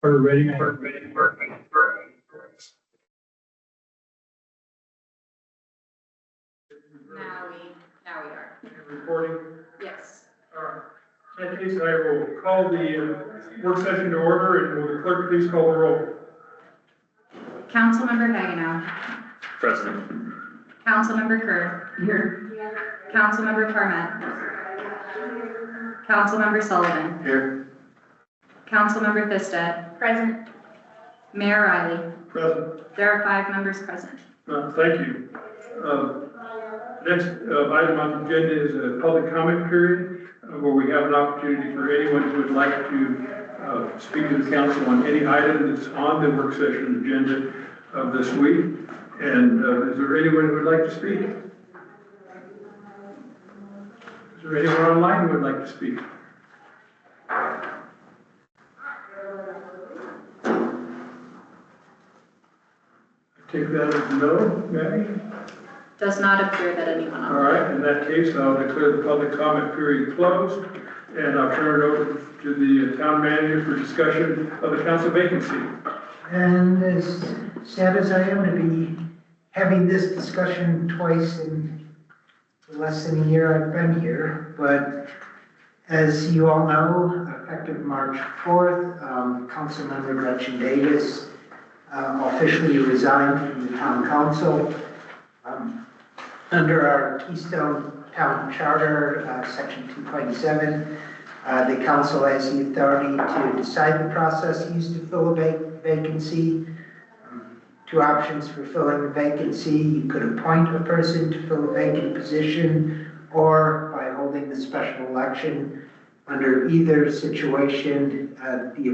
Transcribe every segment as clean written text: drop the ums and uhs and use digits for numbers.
Are we ready? Now we are. Recording? Yes. All right. In that case, I will call the work session to order, and will the clerk please call the roll? Councilmember Hagenow. Present. Councilmember Kerr. Here. Councilmember Torment. Councilmember Sullivan. Here. Councilmember Thisted. Present. Mayor Riley. Present. There are 5 members present. Thank you. Next item on the agenda is a public comment period, where we have an opportunity for anyone who would like to speak to the council on any item that's on the work session agenda of this week. And is there anyone who would like to speak? Is there anyone online who would like to speak? I take that as no, Maddie? Does not appear that anyone All right, in that case, I'll declare the public comment period closed, and I'll turn it over to the town manager for discussion of the council vacancy. And as sad as I am to be having this discussion twice in less than a year I've been here, but as you all know, effective March 4th, Councilmember Gretchen Davis officially resigned from the town council. Under our Keystone Town Charter, Section 2.7, the council has the authority to decide the process used to fill a vacancy. 2 options for filling a vacancy: you could appoint a person to fill a vacant position, or by holding the special election. Under either situation, the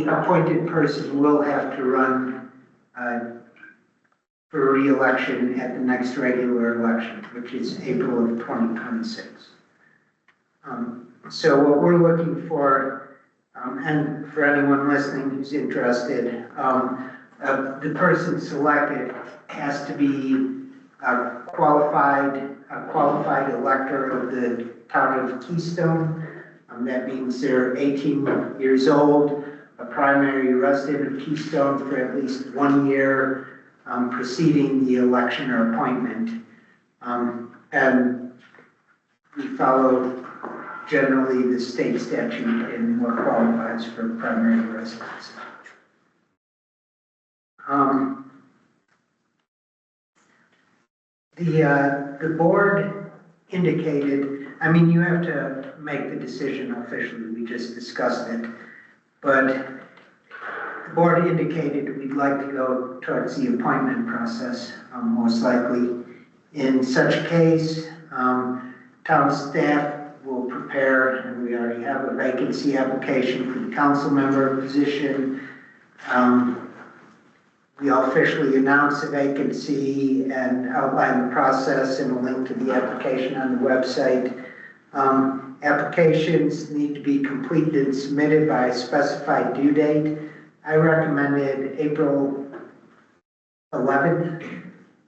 appointed person will have to run for re-election at the next regular election, which is April of 2026. So what we're looking for, and for anyone listening who's interested, the person selected has to be a qualified elector of the town of Keystone. That means they're 18 years old, a primary resident of Keystone for at least 1 year preceding the election or appointment. And we follow generally the state statute in what qualifies for primary residence. The board indicated, I mean, you have to make the decision officially, we just discussed it, but the board indicated we'd like to go towards the appointment process, most likely. In such a case, town staff will prepare, and we already have a vacancy application for the council member position. We'll officially announce the vacancy and outline the process and a link to the application on the website. Applications need to be completed and submitted by a specified due date. I recommended April 11th,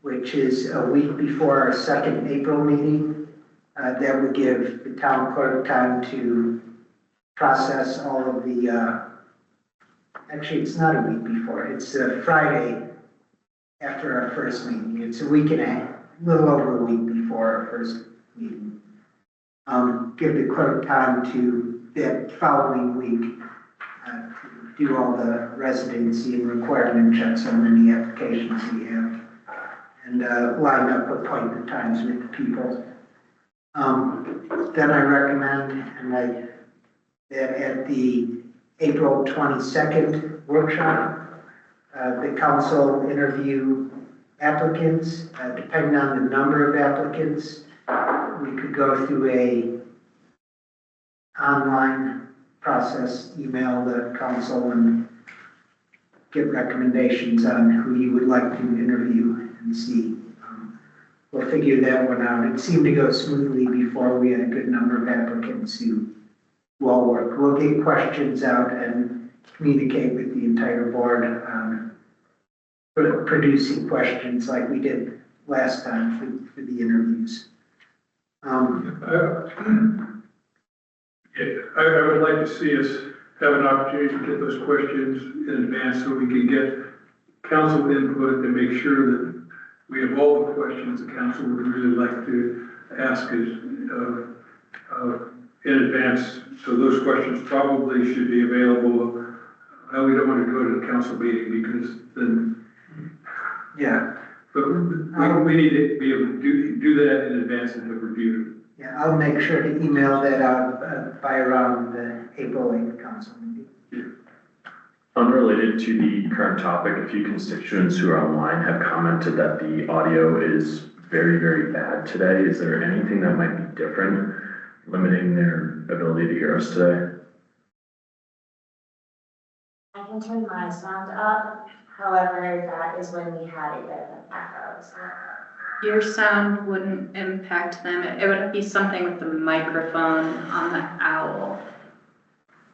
which is a week before our second April meeting. That would give the town clerk time to process all of the, actually it's not a week before, it's a Friday after our first meeting. It's a week and a little over a week before our first meeting. Give the clerk time to, that following week, do all the residency and requirement checks on any applications we have, and line up appointment times with the people. Then I recommend that at the April 22nd workshop, the council interview applicants. Depending on the number of applicants, we could go through a online process, email the council, and get recommendations on who you would like to interview and see. We'll figure that one out. It seemed to go smoothly before. We had a good number of applicants who all work. We'll get questions out and communicate with the entire board on producing questions like we did last time for the interviews. I would like to see us have an opportunity to get those questions in advance so we can get council input and make sure that we have all the questions the council would really like to ask in advance. So those questions probably should be available. We don't want to go to the council meeting because then, Yeah, but we need to be able to do that in advance and have reviewed. yeah, I'll make sure to email that out by around the April 8th council meeting. Unrelated to the current topic, a few constituents who are online have commented that the audio is very, very bad today. Is there anything that might be different, limiting their ability to hear us today? I can turn my sound up, however, that is when we had a bit of an echo, so. Your sound wouldn't impact them. It would be something with the microphone on the owl.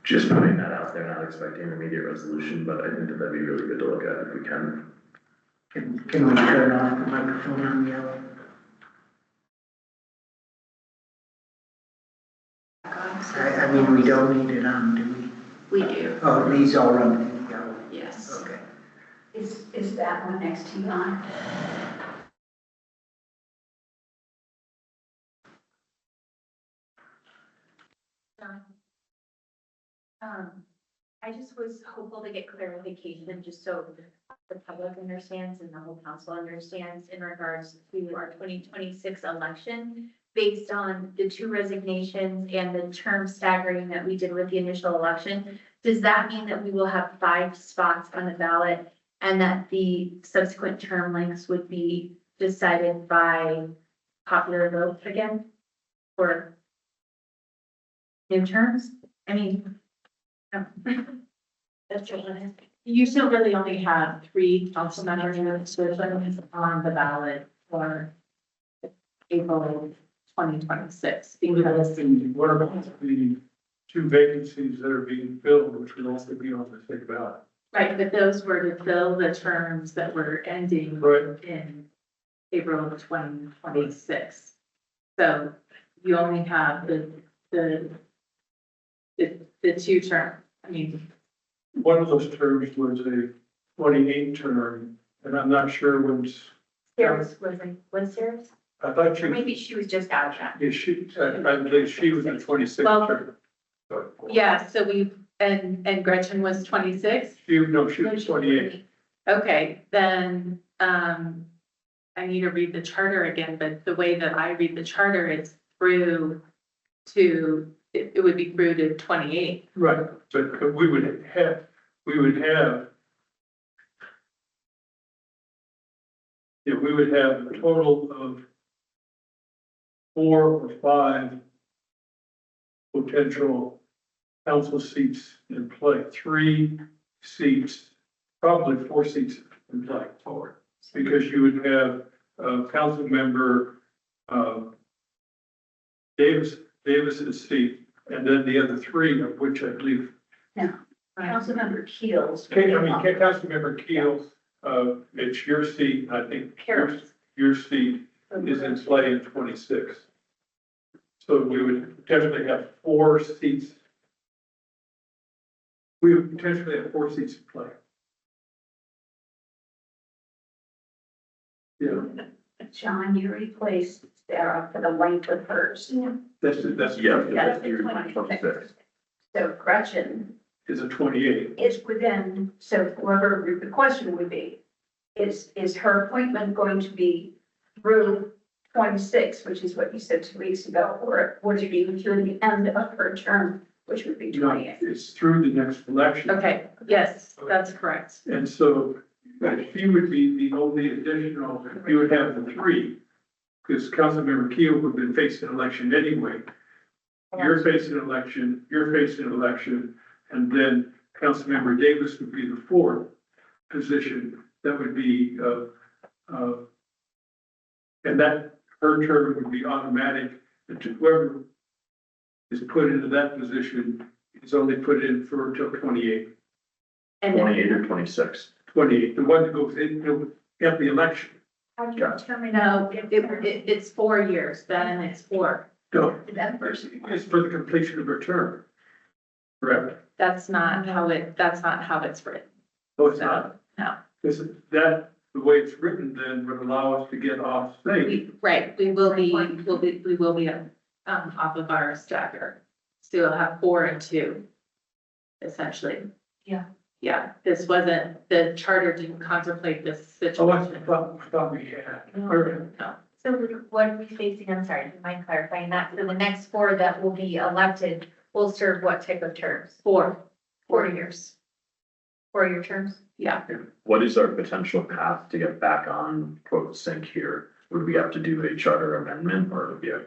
Just putting that out there, not expecting an immediate resolution, but I think that that'd be really good to look at if we can. Can we turn off the microphone on the other? I mean, we don't need it on, do we? We do, Oh, these all run together. yes. Okay. Is that one next to you on? I just was hopeful to get clarification, just so the public understands and the whole council understands in regards to our 2026 election, based on the 2 resignations and the term staggering that we did with the initial election. Does that mean that we will have 5 spots on the ballot and that the subsequent term lengths would be decided by popular vote again for new terms? I mean, that's what it is. You still really only have 3 council members on the ballot for April 2026. Because What about the 2 vacancies that are being filled, which will also be on the state ballot? right, but those were to fill the terms that were ending Right. in April of 2026. So you only have the 2 terms. I mean, One of those terms was a 28 term, and I'm not sure when's, Sarah's was Sarah's? I thought Or she, maybe she was just out of that. yeah, I believe she was a 26 Well, term. yeah, so and Gretchen was 26. She was 28. Okay, then, I need to read the charter again, but the way that I read the charter, it's through to, it would be through to 28. Right, but we would have, yeah, we would have a total of 4 or 5 potential council seats in play, 3 seats, probably 4 seats in play forward. Because you would have council member Davis's seat, and then the other 3, of which I believe, Councilmember Keels. Councilmember Keels, it's your seat, I think your seat is in play in 26. So we would potentially have 4 seats. We would potentially have 4 seats in play. Yeah, John, you replaced Sarah for the length of hers. that's. Yeah. That's the 26. So Gretchen Is a 28. is within, so whoever, the question would be, is her appointment going to be through 26, which is what you said 2 weeks ago, or would it be through the end of her term, which would be No, 28? it's through the next election. Okay, yes, that's correct. And so she would be the only additional, you would have the 3, because Councilmember Keel would have been facing an election anyway. You're facing an election, and then Councilmember Davis would be the 4th position. That would be, and that her term would be automatic. And whoever is put into that position is only put in for until 28. And then 28 or 26. 28, the one that goes in at the election. How do you determine no, it's 4 years, then it's 4. No, that person? it's for the completion of her term. Correct. That's not how it's written. Oh, it's not. No. This is, that, the way it's written then would allow us to get off stage. Right, we will be off of our stagger. So you'll have 4 and 2, essentially. Yeah. Yeah, this wasn't, the charter didn't contemplate this Oh, I situation. thought we had. All right. No. So what are we facing? I'm sorry, do you mind clarifying that? So the next 4 that will be elected will serve what type of terms? 4 4 years. 4-year terms? Yeah, What is our potential path to get back on quote sync here? Would we have to do a charter amendment or would it be a?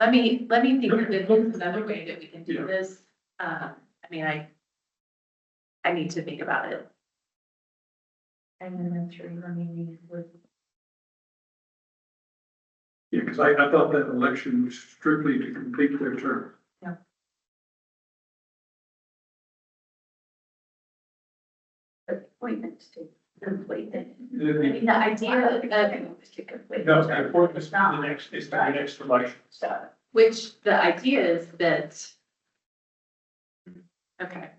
let me think if there's another way that we can do Yeah. this. I mean, I need to think about it. And then I'm sure you mean with. Yeah, because I thought that election was strictly to complete their term. Appointments to complete it. I The- mean, the idea of was to complete. No, the appointments to the next, is to the next election. So, Which the idea is that. Okay.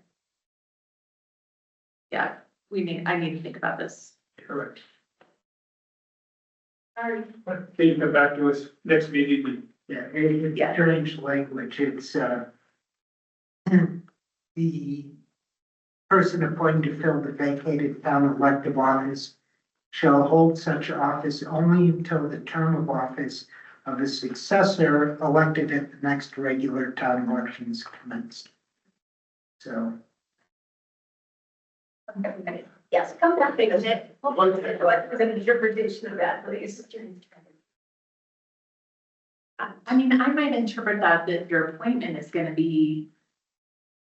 Yeah, I need to think about this. Correct. sorry. Can you come back to us next meeting? Yeah, it's Yeah. strange language, it's, the person appointed to fill the vacated town elective office shall hold such office only until the term of office of a successor elected at the next regular town elections commenced. So, Yes, come back, fix it. What is an interpretation of that, please? I mean, I might interpret that your appointment is gonna be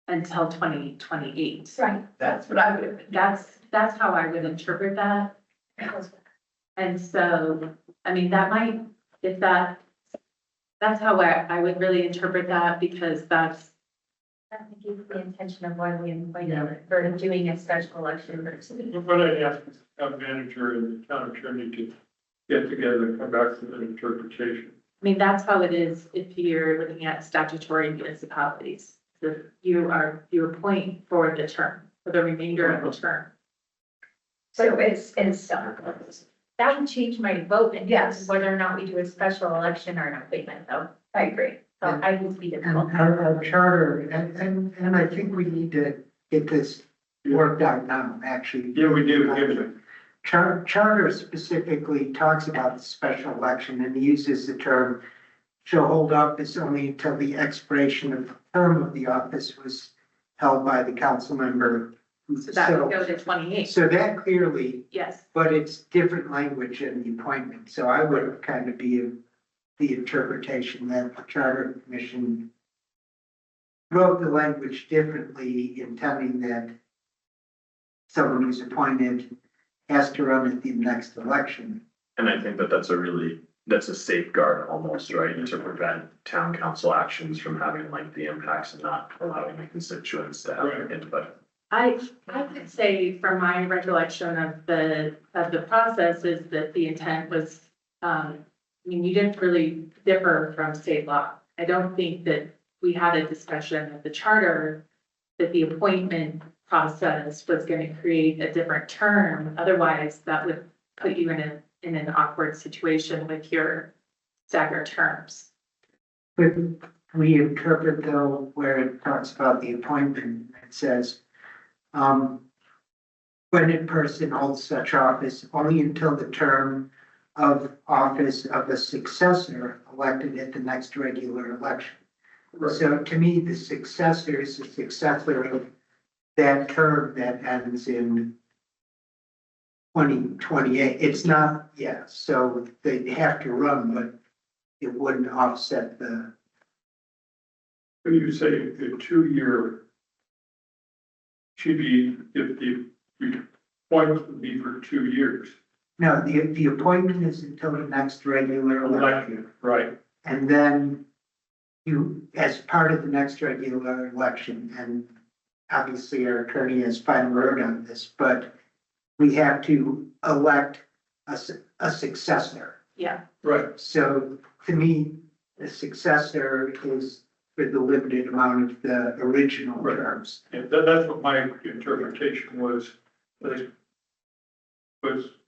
until 2028. Right, that's what I would That's how I would interpret that. have. And so, I mean, that might, if that's how I would really interpret that, because that's, I think it's the intention of why we invited for doing a special election versus. What I'd ask is the town manager and the town attorney to get together and come back with an interpretation. I mean, that's how it is if you're looking at statutory municipalities. So you appoint for the term, for the remainder of the term. So that would change my vote and yes, whether or not we do a special election or an appointment though. I agree. So I would be and difficult. our charter, and I think we need to get this worked out now, actually. Yeah, we do, give it. Charter specifically talks about the special election and uses the term shall hold office only until the expiration of the term of the office was held by the council member. So that would go to 28. So that clearly, Yes, but it's different language in the appointment, so I would kind of be of the interpretation that the Charter Commission wrote the language differently, intending that someone who's appointed has to run at the next election. And I think that that's a safeguard almost, right, to prevent town council actions from having lengthy impacts and not allowing the constituents to have Right. input. I could say from my recollection of the process is that the intent was, I mean, you didn't really differ from state law. I don't think that we had a discussion of the charter that the appointment process was going to create a different term. Otherwise, that would put you in an awkward situation with your staggered terms. But we interpret though, where it talks about the appointment, it says, appointed person holds such office only until the term of office of a successor elected at the next regular election. So to me, the successor is the successor of that term that ends in 2028. It's not, yeah, so they have to run, but it wouldn't offset the, When you say the 2-year should be, if the appointment would be for 2 years. no, the appointment is until the next regular election. Right. And then you, as part of the next regular election, and obviously our attorney has final word on this, but we have to elect a successor. Yeah, Right. So to me, the successor is for the limited amount of the original terms. Yeah, that's what my interpretation was, was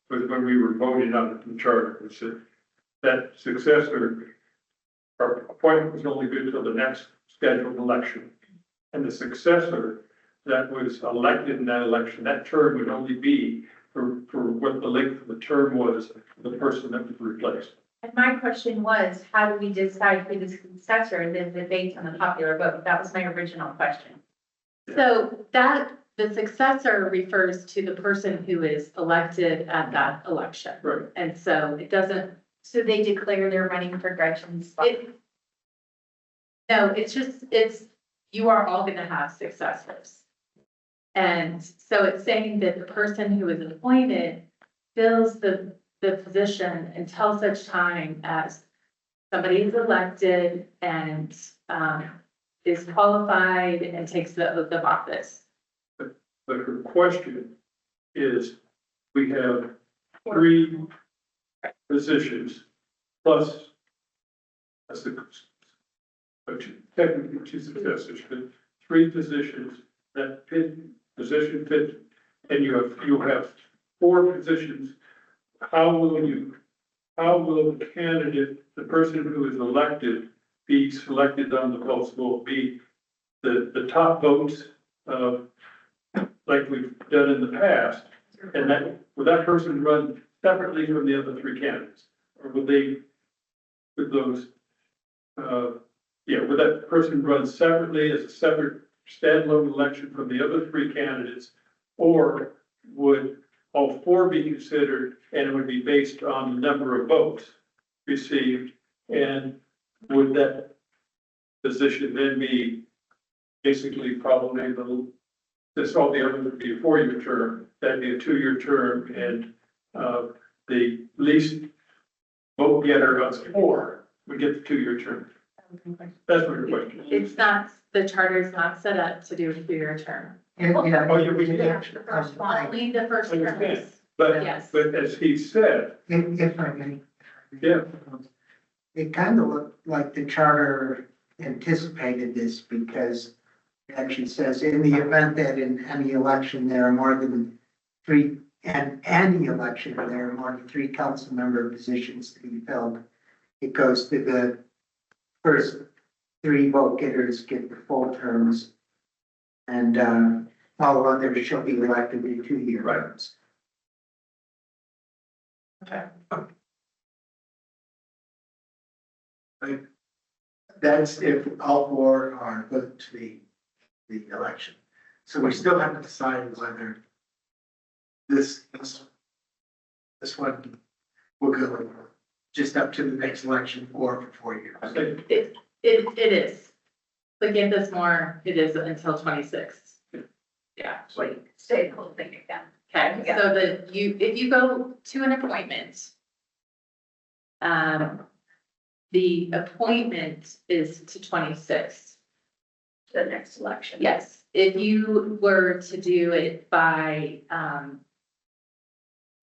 when we were voting on the charter, was that successor, our appointment was only good till the next scheduled election. And the successor that was elected in that election, that term would only be for what the length of the term was for the person that was replaced. And my question was, how do we decide who the successor and then debate on the popular vote? That was my original question. So the successor refers to the person who is elected at that election. Right. And so it doesn't, So they declare they're running for Gretchen's spot. no, it's, you are all gonna have successors. And so it's saying that the person who is appointed fills the position until such time as somebody is elected and, is qualified and takes the oath of office. But her question is, we have 3 positions plus technically 2 successors, but 3 positions that position fit, and you'll have 4 positions. How will the candidate, the person who is elected, be selected on the votes? Will it be the top votes, like we've done in the past? And will that person run separately from the other 3 candidates? Or would that person run separately as a separate standalone election from the other 3 candidates? Or would all 4 be considered, and it would be based on the number of votes received? And would that position then be basically probably this all the others would be a 4-year term, that'd be a 2-year term, and the least vote getter of 4 would get the 2-year term. That's what your question is. It's not, the charter is not set up to do a 2-year term. Oh, yeah, we can. The first one. Only the first I term. understand. But Yes. as he said, If I may. Yeah. It kind of looked like the charter anticipated this because it actually says in the event that in any election there are more than 3, and any election there are more than 3 council member positions to be filled, it goes to the first 3 vote getters get the full terms, and all others shall be elected to 2-year terms. Okay. That's if all 4 are put to the election. So we still have to decide whether this one will go just up to the next election or for 4 years. I think It is. But give this more, it is until 26. Yeah. Wait, say the whole thing again. Okay, Yeah. so if you go to an appointment, the appointment is to 26. The next election. Yes, if you were to do it by,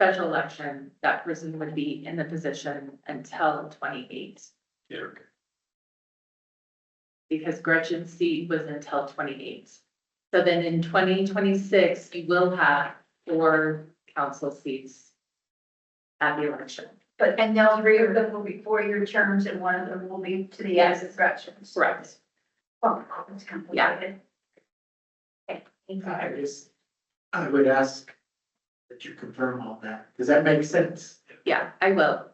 special election, that person would be in the position until 28. Yeah. Because Gretchen's seat was until 28. So then in 2026, you will have 4 council seats at the election. And now 3 of them will be 4-year terms and 1 of them will be to the end of Gretchen's. Correct. Oh, it's complicated. Okay, thank you. I would ask that you confirm all that. Does that make sense? Yeah, I will.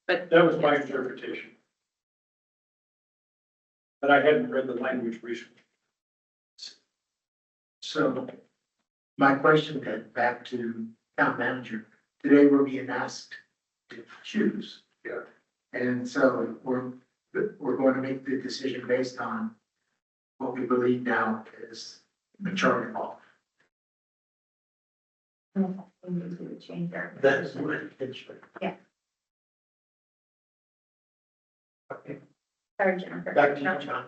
But that was my interpretation. But I hadn't read the language recently. So my question then back to town manager, today we're being asked to choose. Yeah. And so we're going to make the decision based on what we believe now is the charter law. We need to change our. That's what it's. Yeah. Okay, Sorry, Jennifer. back to you, John.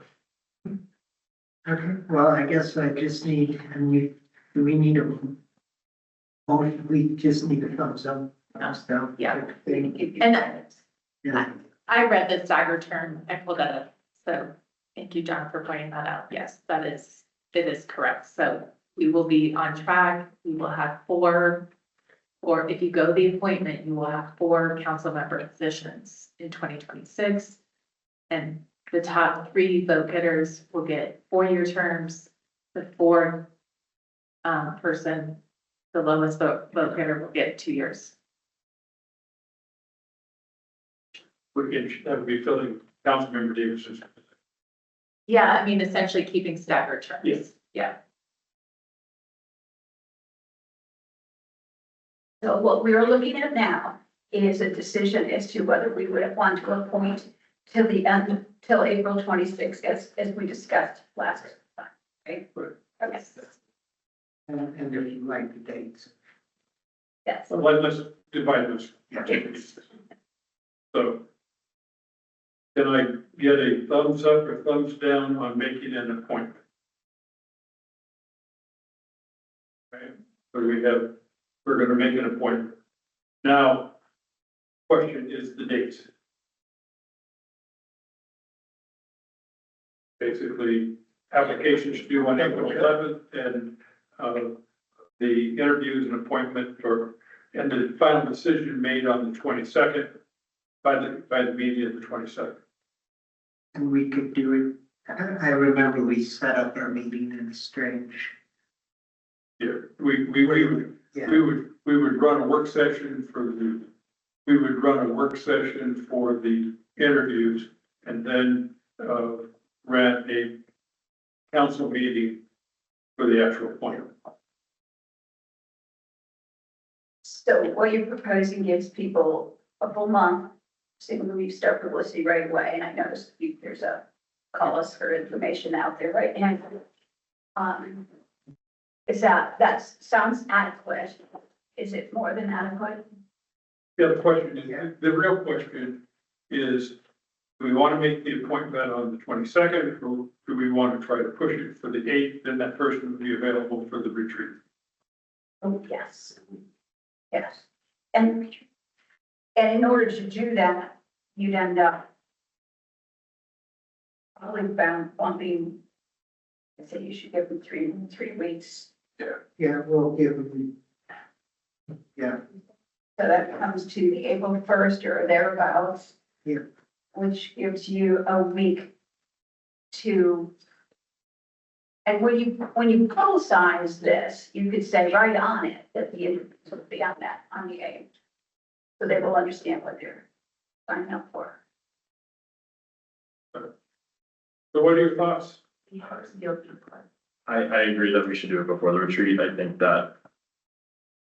Okay, well, I guess I just need, do we need a motion? We just need a thumbs up, thumbs down. Yeah. Thing. And Yeah. I read the stagger term, I pulled that up, so Thank you, John, for pointing that out. Yes, it is correct. So we will be on track. We will have four, or if you go the appointment, you will have 4 council member positions in 2026. And the top 3 vote getters will get 4-year terms. The 4th person, the lowest vote getter, will get 2 years. That would be filling Councilmember Davis's. Yeah, I mean, essentially keeping staggered terms. Yes. Yeah. So what we are looking at now is a decision as to whether we would want to appoint till the end, till April 26th, as we discussed last time, right? Okay, And if you like the dates. yes. So let's divide this. So can I get a thumbs up or thumbs down on making an appointment? Okay, so we're gonna make an appointment. Now, question is the dates. Basically, applications due on April 11th and, the interviews and appointment and the final decision made on the 22nd by the meeting of the 22nd. And we could do it, I remember we set up our meeting in a strange, Yeah, we would yeah, we would run a work session we would run a work session for the interviews and then, ran a council meeting for the actual appointment. So what you're proposing gives people a full month, assuming we start publicity right away, and I noticed there's a call us for information out there right now. Is that sounds adequate? Is it more than adequate? Yeah, the real question is, do we want to make the appointment on the 22nd, or do we want to try to push it for the 8th, then that person will be available for the retreat? Oh, yes. Yes. And in order to do that, you'd end up probably wanting, I say you should give them three weeks. yeah, we'll give them, yeah, So that comes to the April 1st or thereabouts. Yeah. Which gives you a week to, and when you publicize this, you could say right on it that the interviews will be on the 8th. So they will understand what they're signing up for. So what are your thoughts? I agree that we should do it before the retreat. I think that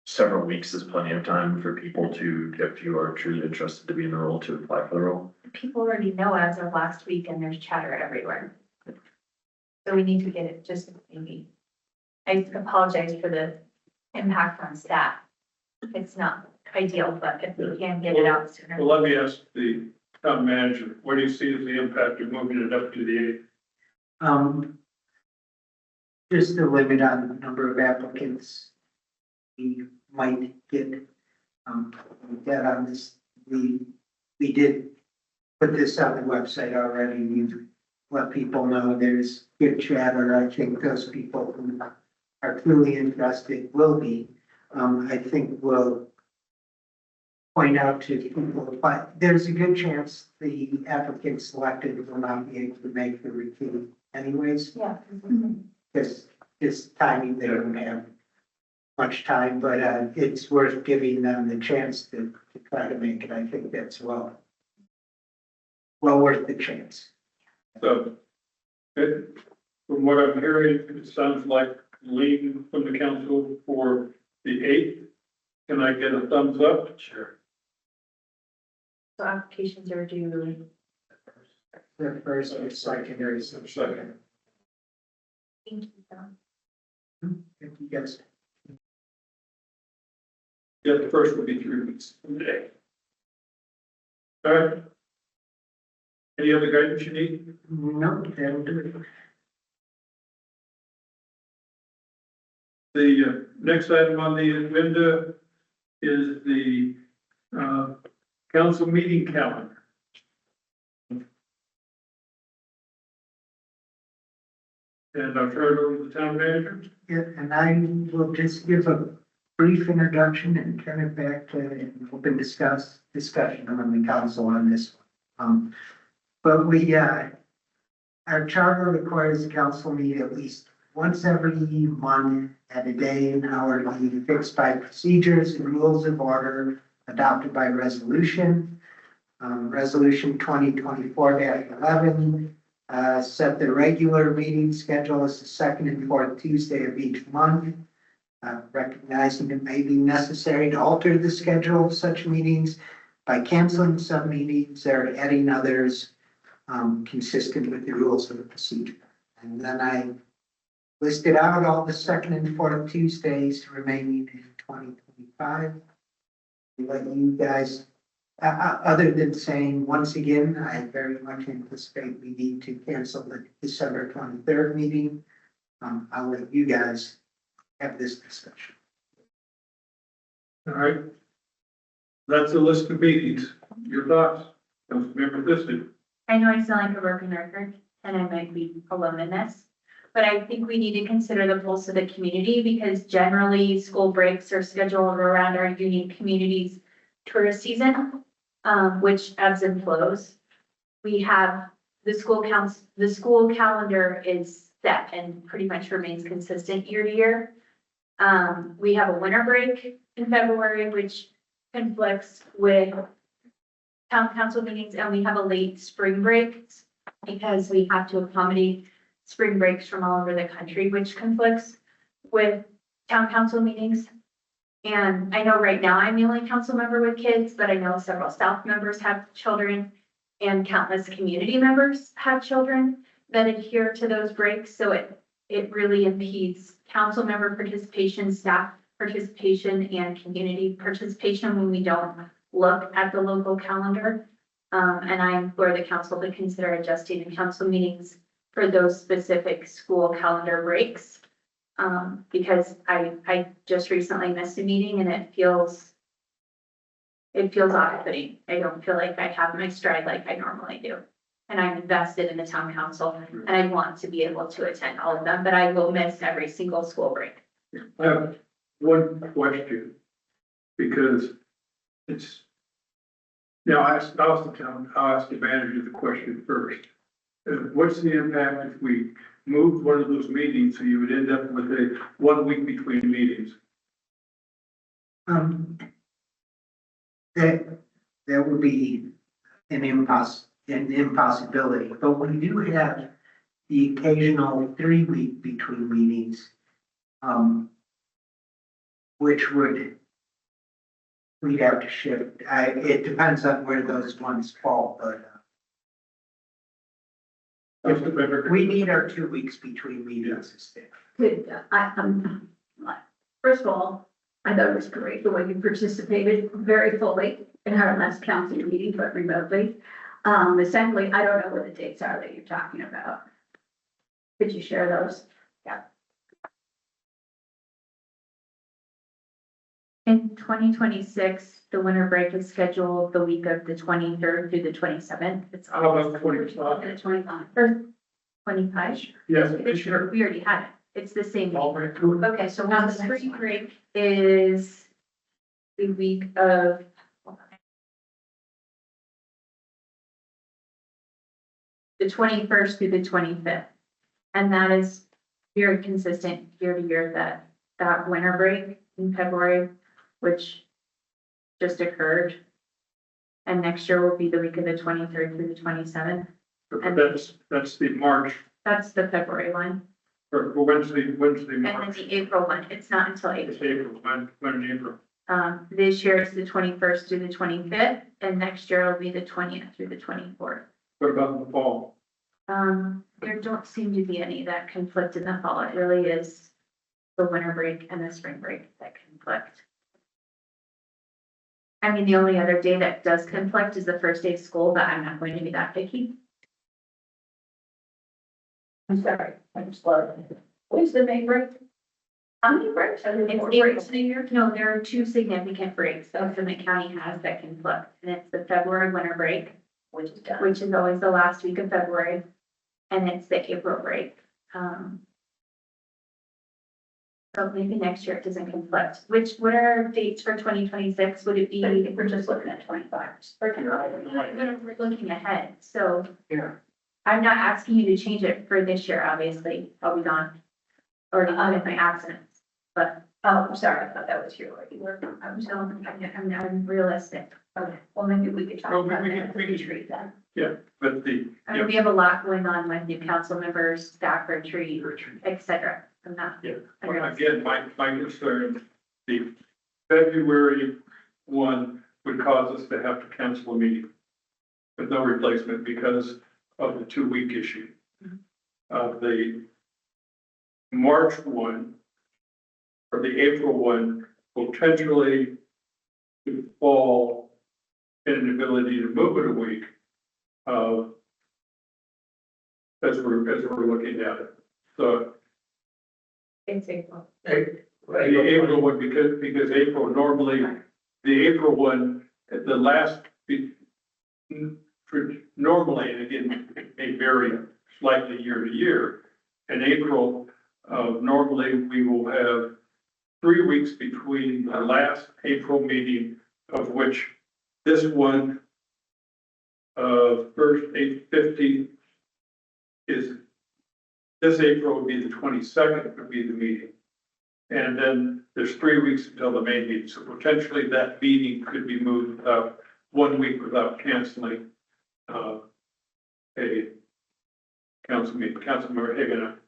several weeks is plenty of time for people to, if you are truly interested to be in the role, to apply for the role. People already know as of last week and there's chatter everywhere. So we need to get it just maybe. I apologize for the impact on staff. It's not ideal, but if we can get it out sooner. Well, let me ask the town manager, what do you see as the impact of moving it up to the 8th? just a limit on the number of applicants we might get, that on this, we did put this on the website already, we've let people know there's good chatter, I think those people who are truly interested will be, I think we'll point out to people, but there's a good chance the applicant selected will not be able to make the retreat anyways, Yeah. because this timing, they don't have much time, but, it's worth giving them the chance to try to make it, I think that's well worth the chance. So, from what I'm hearing, it sounds like lean from the council for the 8th. Can I get a thumbs up? Sure. So applications are due. The first or second or Second. Thank you, Don. if you guys. Yeah, the first will be 3 weeks from today. All right. Any other guidance you need? No, that'll do it. The next item on the agenda is the council meeting calendar. And I'll turn it over to the town manager. Yeah, and I will just give a brief introduction and turn it back to an open discussion on the council on this one. But our charter requires the council meet at least once every month at a day and hourly, fixed by procedures and rules of order adopted by resolution. Resolution 2024-11 set the regular meeting schedule as the second and fourth Tuesday of each month. Recognizing it may be necessary to alter the schedule of such meetings by canceling some meetings or adding others consistent with the rules of the procedure. And then I listed out all the second and fourth Tuesdays remaining in 2025. Let you guys, other than saying, once again, I very much anticipate we need to cancel the December 23rd meeting. I'll let you guys have this discussion. All right. That's a list of meetings. Your thoughts? Councilmember Liston. I know I sound like a broken record, and I might be alone in this, but I think we need to consider the pulse of the community, because generally school breaks are scheduled around our unique community's tourist season, which ebbs and flows. We have the school calendar is set and pretty much remains consistent year to year. We have a winter break in February, which conflicts with town council meetings, and we have a late spring break because we have to accommodate spring breaks from all over the country, which conflicts with town council meetings. And I know right now I'm the only council member with kids, but I know several staff members have children and countless community members have children that adhere to those breaks. So it really impedes council member participation, staff participation, and community participation when we don't look at the local calendar. And I implore the council to consider adjusting the council meetings for those specific school calendar breaks. Because I just recently missed a meeting and it feels off-putting. I don't feel like I have my stride like I normally do. And I'm invested in the town council and I want to be able to attend all of them, but I will miss every single school break. I have one question, because it's, now I'll ask the manager the question first. What's the impact if we moved one of those meetings so you would end up with a 1 week between meetings? That would be an impossibility, but we do have the occasional 3 week between meetings, which we'd have to shift. It depends on where those ones fall, but we need our 2 weeks between meetings. Could, first of all, I thought it was great the way you participated very fully in our last council meeting, but remotely. Secondly, I don't know what the dates are that you're talking about. Could you share those? In 2026, the winter break is scheduled the week of the 23rd through the 27th. It's How always about 25? The 25. or 25. Yes, We already had it. It's the same week. all right, cool. Okay, so Now, when's the the next spring one? break is the week of, the 21st through the 25th. And that is very consistent year to year, that winter break in February, which just occurred. And next year will be the week of the 23rd through the 27th. But that's the March, That's the February one. or Wednesday, And then March. the April one, it's not until It's April. April, when in April? This year it's the 21st through the 25th, and next year it'll be the 20th through the 24th. What about in the fall? There don't seem to be any that conflict in the fall. It really is the winter break and the spring break that conflict. I mean, the only other day that does conflict is the first day of school, but I'm not going to be that picky. I'm sorry, I'm slow. When's the May break? How many breaks are there? It's Four April. breaks in a year? No, there are two significant breaks that the county has that conflict, and it's the February winter break, Which is done. which is always the last week of February, and it's the April break. So maybe next year it doesn't conflict. What are dates for 2026? Would it be? But I think we're just looking at 25. We're looking ahead, so. Yeah. I'm not asking you to change it for this year, obviously, I'll be gone. Or with my absence, but Oh, I'm sorry, I thought that was you. I was telling, I'm realistic. Okay, well, maybe we could talk Well, about we that. can- we can- Retreat then. But I mean, we have a lot going on with new council members, staff retreat, Richard. et cetera. I'm not. Yeah. unrealistic. again, my concern, the February one would cause us to have to cancel a meeting with no replacement because of the 2-week issue. The March one or the April one potentially could fall in an ability to move it a week. As we're looking at it. So It's April. the April one, because April normally, the April one, the last, for normally, and again, it may vary slightly year to year. In April, normally we will have 3 weeks between the last April meeting, of which this one, first 8/50 is, this April would be the 22nd would be the meeting. And then there's 3 weeks until the main meeting, so potentially that meeting could be moved without, 1 week without canceling, a council meeting. Councilmember Hagan,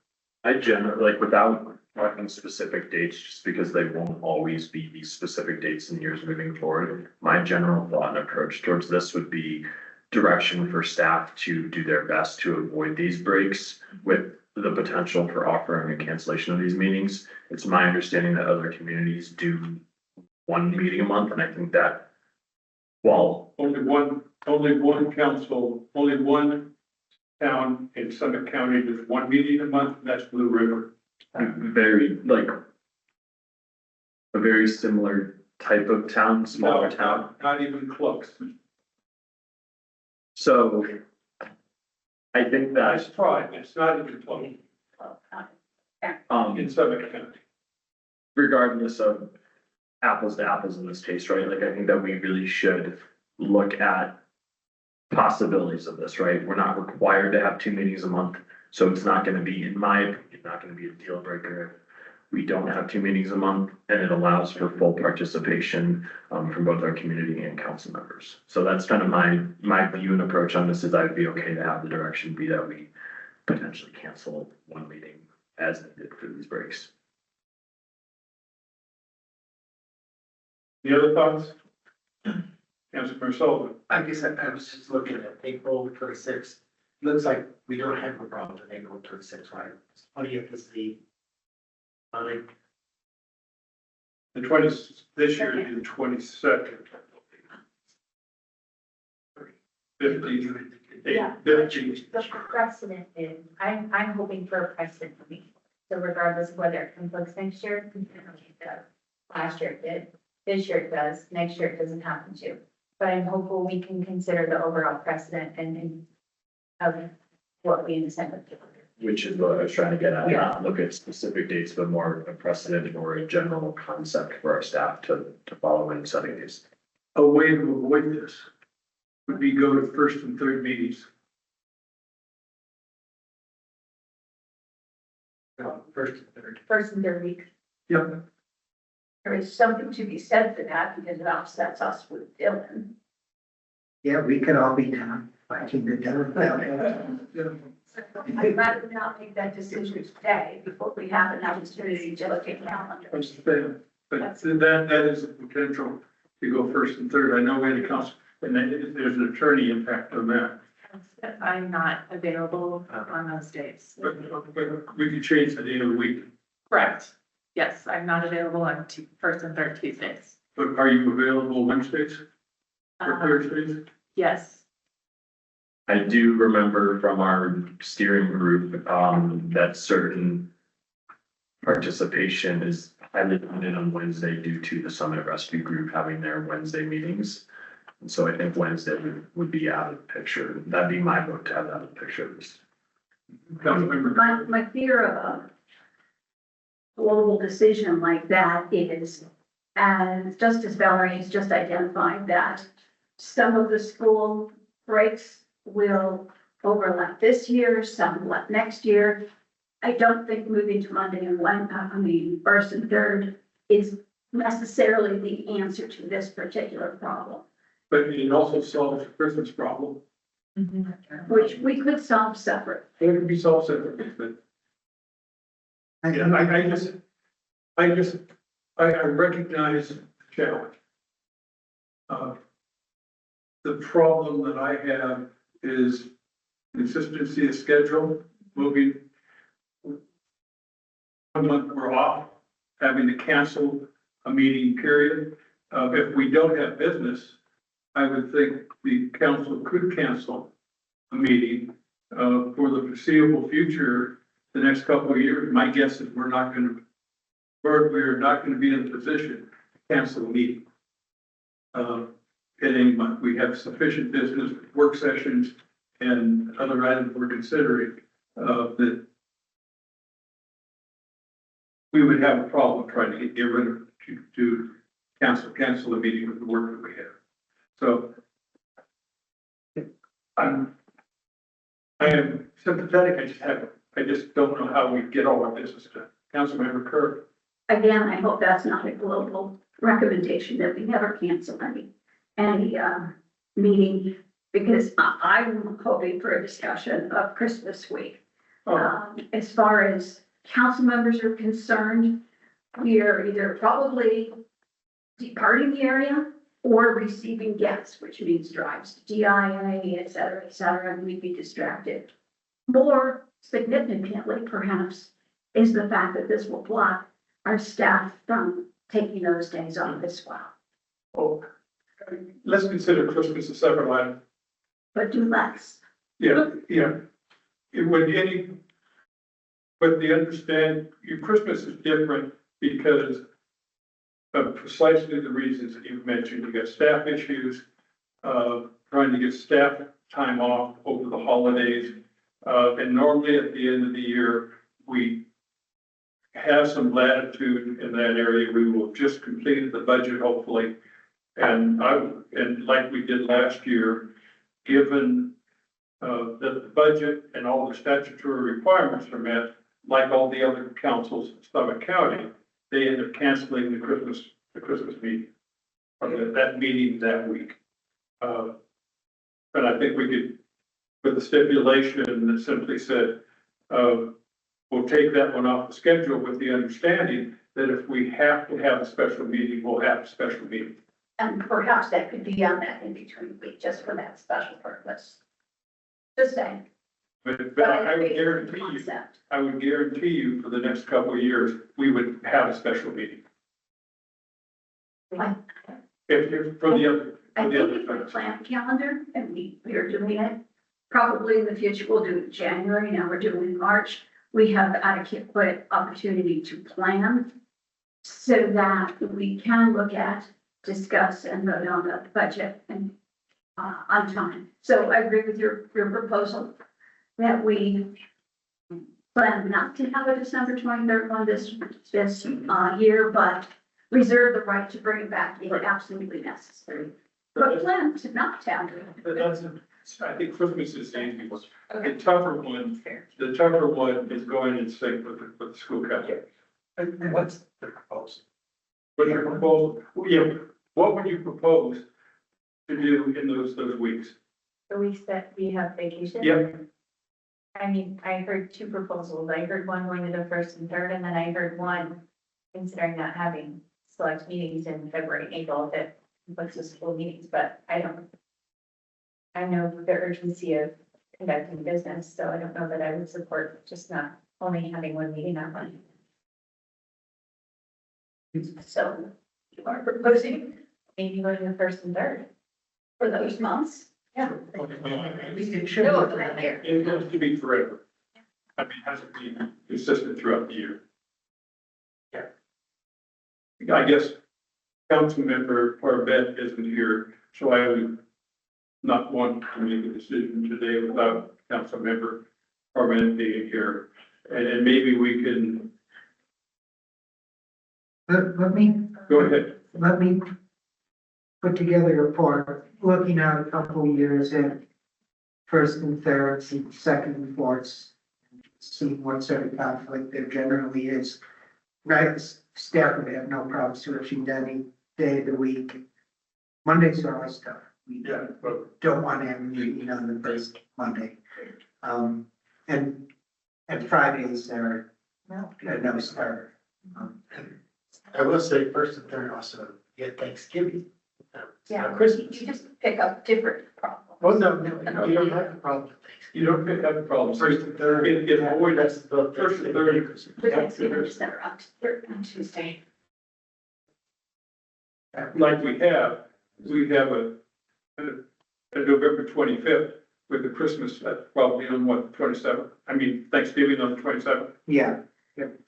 I generally, like, without talking specific dates, just because they won't always be these specific dates in years moving forward, my general thought and approach towards this would be direction for staff to do their best to avoid these breaks with the potential for offering a cancellation of these meetings. It's my understanding that other communities do 1 meeting a month, and I think that while only one town in Summit County does 1 meeting a month, and that's Blue River. very, like, a very similar type of town, smaller town. Not even close. So I think Nice that, try, it's not even close in Summit County. regardless of apples to apples in this case, right? Like, I think that we really should look at possibilities of this, right? We're not required to have 2 meetings a month, so it's not gonna be, in my opinion, not gonna be a deal breaker if we don't have 2 meetings a month, and it allows for full participation from both our community and council members. So that's kind of my view and approach on this, is I'd be okay to have the direction be that we potentially cancel 1 meeting as needed for these breaks. Any other thoughts? Councilmember Sullivan, I guess I was just looking at April 26th. Looks like we don't have a problem with April 26th, right? 20th is the, the 20, this year is the 22nd. 15. The precedent is, I'm hoping for a precedent for me. So regardless of whether it conflicts next year, it does. Last year it did, this year it does, next year it doesn't happen to. But I'm hopeful we can consider the overall precedent and of what we intend to do. Which is what I was trying to get at, Yeah. not look at specific dates, but more a precedent or a general concept for our staff to follow in setting these. A way to avoid this would be go to first and third meetings. first and third. First and third week. Yep. There is something to be said for that because it upsets us with Dylan. Yeah, we could all be down fighting the devil. I'd rather not make that decision today before we have an opportunity to look at calendars. Understand, but that is a potential to go first and third. I know we had a council, and then there's an attorney impact on that. I'm not available on those days. But we could change the day of the week. Correct. Yes, I'm not available on first and third Tuesdays. But are you available Wednesdays or Thursdays? Yes, I do remember from our steering group, that certain participation is highly limited on Wednesday due to the Summit Rescue Group having their Wednesday meetings. And so I think Wednesday would be out of the picture. That'd be my vote to have that out of the picture at least. Councilmember. My fear of a global decision like that is, and Justice Valerie has just identified that some of the school breaks will overlap this year, some next year. I don't think moving to Monday and first and third is necessarily the answer to this particular problem, But it also solves the Christmas problem. which we could solve separate. It can be solved separately, but yeah, I recognize the challenge. The problem that I have is consistency of schedule, moving. 1 month we're off, having to cancel a meeting period. If we don't have business, I would think the council could cancel a meeting, for the foreseeable future, the next couple of years. My guess is we're not gonna be in a position to cancel a meeting. At any month, we have sufficient business, work sessions and other items we're considering, that we would have a problem trying to get rid of, to cancel the meeting with the work that we have. So I am sympathetic, I just don't know how we get all our business done. Councilmember Kerr. Again, I hope that's not a global recommendation that we never cancel any meeting, because I'm hoping for a discussion of Christmas week. As far as council members are concerned, we are either probably departing the area or receiving guests, which means drives to DIA, et cetera, and we'd be distracted. More significantly, perhaps, is the fact that this will block our staff from taking those days off as well. Oh, let's consider Christmas a separate item. But do less. Yeah. But your Christmas is different because of precisely the reasons that you've mentioned. You got staff issues, trying to get staff time off over the holidays. And normally at the end of the year, we have some latitude in that area. We will just complete the budget, hopefully. And like we did last year, given that the budget and all the statutory requirements are met, like all the other councils in Summit County, they end up canceling the Christmas meeting, or that meeting that week. But I think we could, with a stipulation that simply said, we'll take that one off the schedule with the understanding that if we have to have a special meeting, we'll have a special meeting. And perhaps that could be on that in between week, just for that special purpose. Just saying. But I would guarantee you for the next couple of years, we would have a special meeting. Like, If for the other. I think if we plan a calendar and we are doing it, probably in the future, we'll do it in January, now we're doing it in March. We have adequate opportunity to plan so that we can look at, discuss and vote on the budget and on time. So I agree with your proposal that we plan not to have a December 23rd one this year, but reserve the right to bring it back if absolutely necessary. But plan to not have it. I think Christmas is the easy one. The tougher one is going in sync with the school calendar. And what's the proposal? What's your proposal? Yeah, what would you propose to do in those weeks? The weeks that we have vacation? Yep. I mean, I heard two proposals. I heard one going to the first and third, and then I heard one considering not having select meetings in February and April that puts the school meetings, but I know the urgency of conducting business, so I don't know that I would support just not only having one meeting that month. So you are proposing Maybe going to the first and third. for those months? Yeah. It should No, be for that. It has to be forever. I mean, it has to be consistent throughout the year. Yeah. I guess Councilmember Corbett isn't here, so I would not want to make a decision today without Councilmember Armand being here, and maybe we can, Let me, go ahead. let me put together a report, looking at a couple of years at first and thirds and second and fourths, seeing what sort of conflict there generally is. Right, staff would have no problem switching to any day of the week. Mondays are always tough. We don't want to have a meeting on the first Monday. And Fridays are no starter. I will say first and third also get Thanksgiving. Yeah. Christmas. You just pick up different problems. Oh, no, you don't have a problem with Thanksgiving. You don't pick up problems. First and third. It avoids That's the first and third. But Thanksgiving's never on Tuesday. Like we have a November 25th with the Christmas, probably on what, 27th? I mean, Thanksgiving on the 27th. Yeah,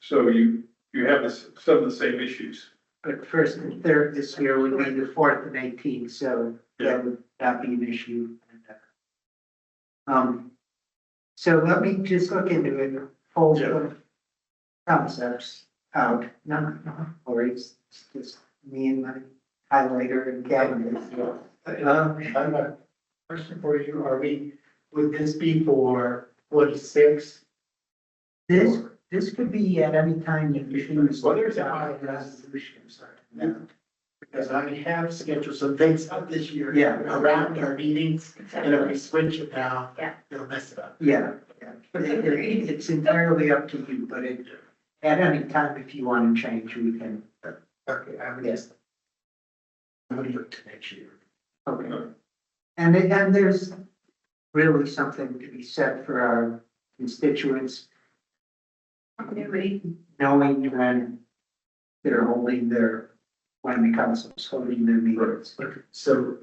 So you have some of the same issues. but first and third this year would be the fourth and 18th, so that would not be an issue. So let me just look into it, pull the concepts out, no worries, it's just me and my highlighter and calendar. I have a question for you. Would this be for 46? This could be at any time you choose. Well, there's a resolution, sorry. No. Because I have scheduled some things out this year. Yeah. Around our meetings, and if we switch it now, Yeah. it'll mess it up. Yeah, it's entirely up to you, but at any time, if you want to change, we can. Okay, I would just. I'm gonna look to next year. Okay. And there's really something to be said for our constituents, Continuity. knowing when they're holding when the council's holding their meetings. So.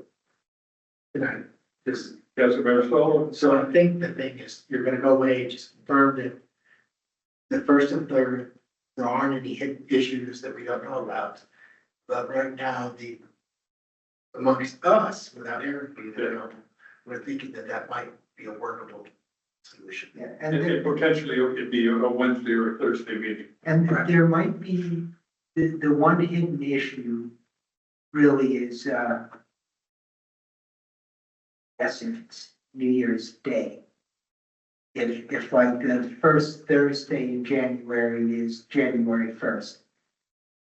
Can I just, Yes, Mayor Sullivan? so I think the thing is, you're gonna go away, just confirm that. The first and third, there aren't any hidden issues that we don't know about. But right now, amongst us, without Eric being there, we're thinking that might be a workable solution. Yeah, And potentially it'd be a Wednesday or a Thursday meeting. and there might be, the one hidden issue really is, yes, if it's New Year's Day. If like the first Thursday in January is January 1st,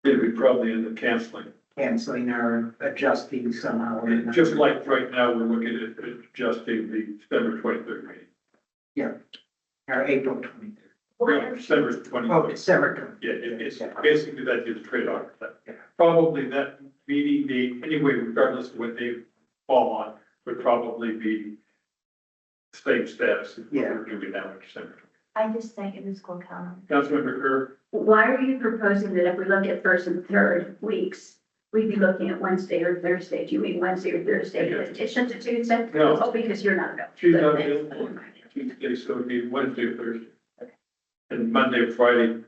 Then we'd probably end up canceling. canceling or adjusting somehow. Just like right now, we're looking at adjusting the December 23rd meeting. Or April 23rd. Or December Oh, 23rd. December 23rd. Yeah, it's basically that is a trade-off. Probably that meeting date, anyway, regardless of what they fall on, would probably be the same status as what we're doing now in December. I just think in the school calendar. Councilmember Kerr? Why are you proposing that if we look at first and third weeks, we'd be looking at Wednesday or Thursday? Do you mean Wednesday or Thursday in addition to Tuesday? No. Oh, because you're not available. She's not available on Tuesday, so it'd be Wednesday or Thursday. And Monday or Friday,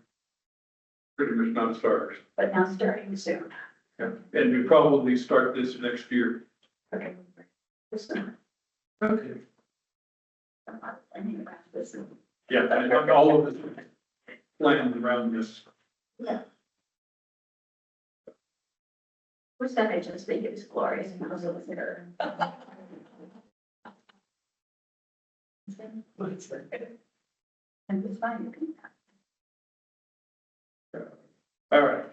pretty much not starters. But now starting soon. Yeah. And we probably start this next year. Okay. This is- Okay. I'm not planning about this. Yeah, and all of this planned around this. Which that I just think is glorious and also was there. And it's fine, you can. All right.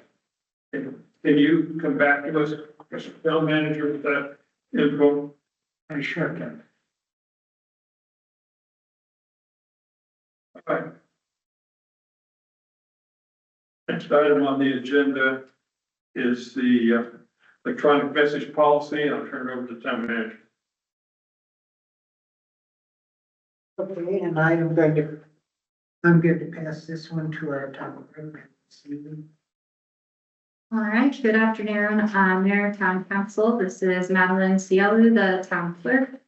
Can you come back to us, Mr. Town Manager, with that info? I sure can. All right. Next item on the agenda is the electronic message policy, and I'll turn it over to the town manager. Okay, and I'm going to pass this one to our town clerk. All right, good afternoon, Mayor, Town Council. This is Madeline Cielu, the Town Clerk.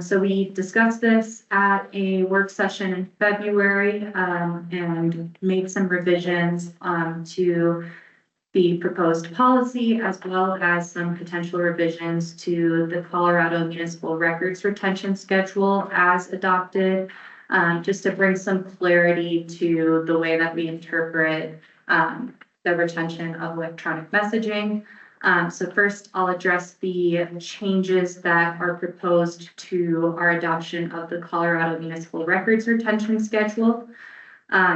So we discussed this at a work session in February, and made some revisions, to the proposed policy, as well as some potential revisions to the Colorado Municipal Records Retention Schedule as adopted, just to bring some clarity to the way that we interpret the retention of electronic messaging. So first, I'll address the changes that are proposed to our adoption of the Colorado Municipal Records Retention Schedule.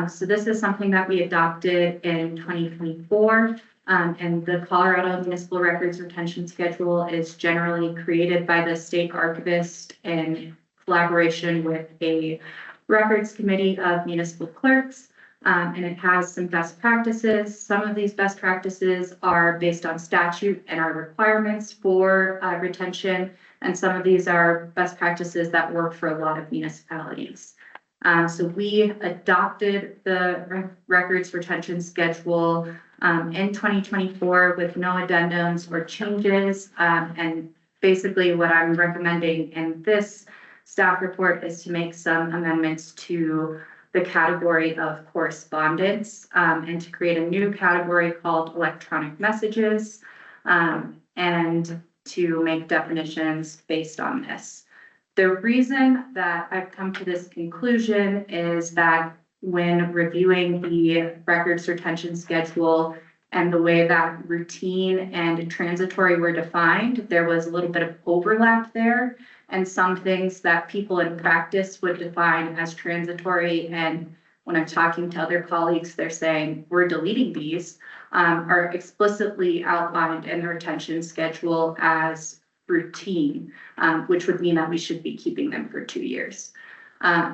So this is something that we adopted in 2024. And the Colorado Municipal Records Retention Schedule is generally created by the state archivist in collaboration with a records committee of municipal clerks. And it has some best practices. Some of these best practices are based on statute and our requirements for retention. And some of these are best practices that work for a lot of municipalities. So we adopted the records retention schedule in 2024 with no addendums or changes. And basically what I'm recommending in this staff report is to make some amendments to the category of correspondence and to create a new category called electronic messages and to make definitions based on this. The reason that I've come to this conclusion is that when reviewing the records retention schedule and the way that routine and transitory were defined, there was a little bit of overlap there. And some things that people in practice would define as transitory, and when I'm talking to other colleagues, they're saying, we're deleting these, are explicitly outlined in the retention schedule as routine, which would mean that we should be keeping them for 2 years.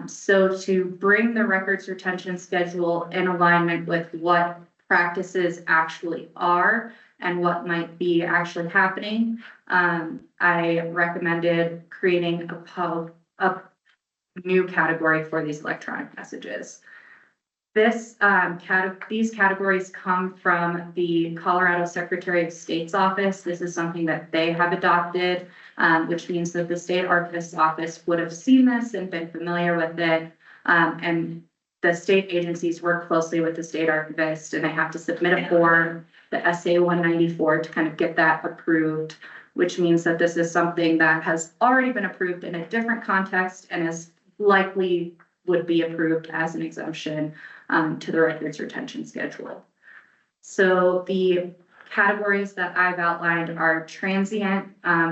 So to bring the records retention schedule in alignment with what practices actually are and what might be actually happening, I recommended creating a new category for these electronic messages. These categories come from the Colorado Secretary of State's office. This is something that they have adopted, which means that the state archivist's office would have seen this and been familiar with it. And the state agencies work closely with the state archivist, and they have to submit a form, the SA 194, to kind of get that approved, which means that this is something that has already been approved in a different context and is likely would be approved as an exemption to the records retention schedule. So the categories that I've outlined are transient,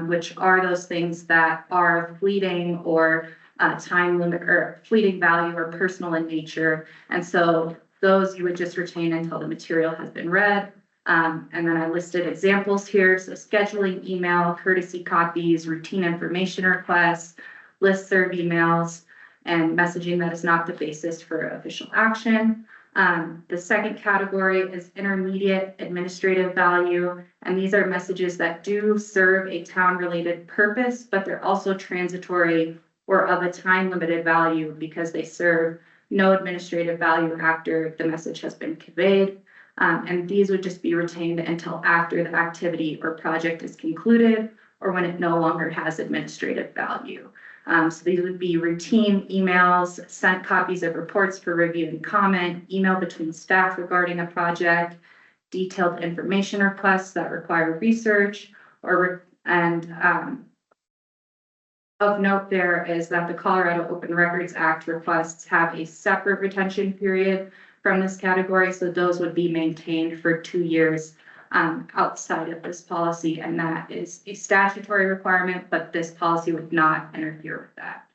which are those things that are fleeting or time limit or fleeting value or personal in nature. And so those you would just retain until the material has been read. And then I listed examples here. So scheduling email, courtesy copies, routine information requests, listserv emails, and messaging that is not the basis for official action. The second category is intermediate administrative value. And these are messages that do serve a town-related purpose, but they're also transitory or of a time-limited value because they serve no administrative value after the message has been conveyed. And these would just be retained until after the activity or project is concluded or when it no longer has administrative value. So these would be routine emails, sent copies of reports for review and comment, email between staff regarding a project, detailed information requests that require research, of note there is that the Colorado Open Records Act requests have a separate retention period from this category, so those would be maintained for 2 years outside of this policy, and that is a statutory requirement, but this policy would not interfere with that.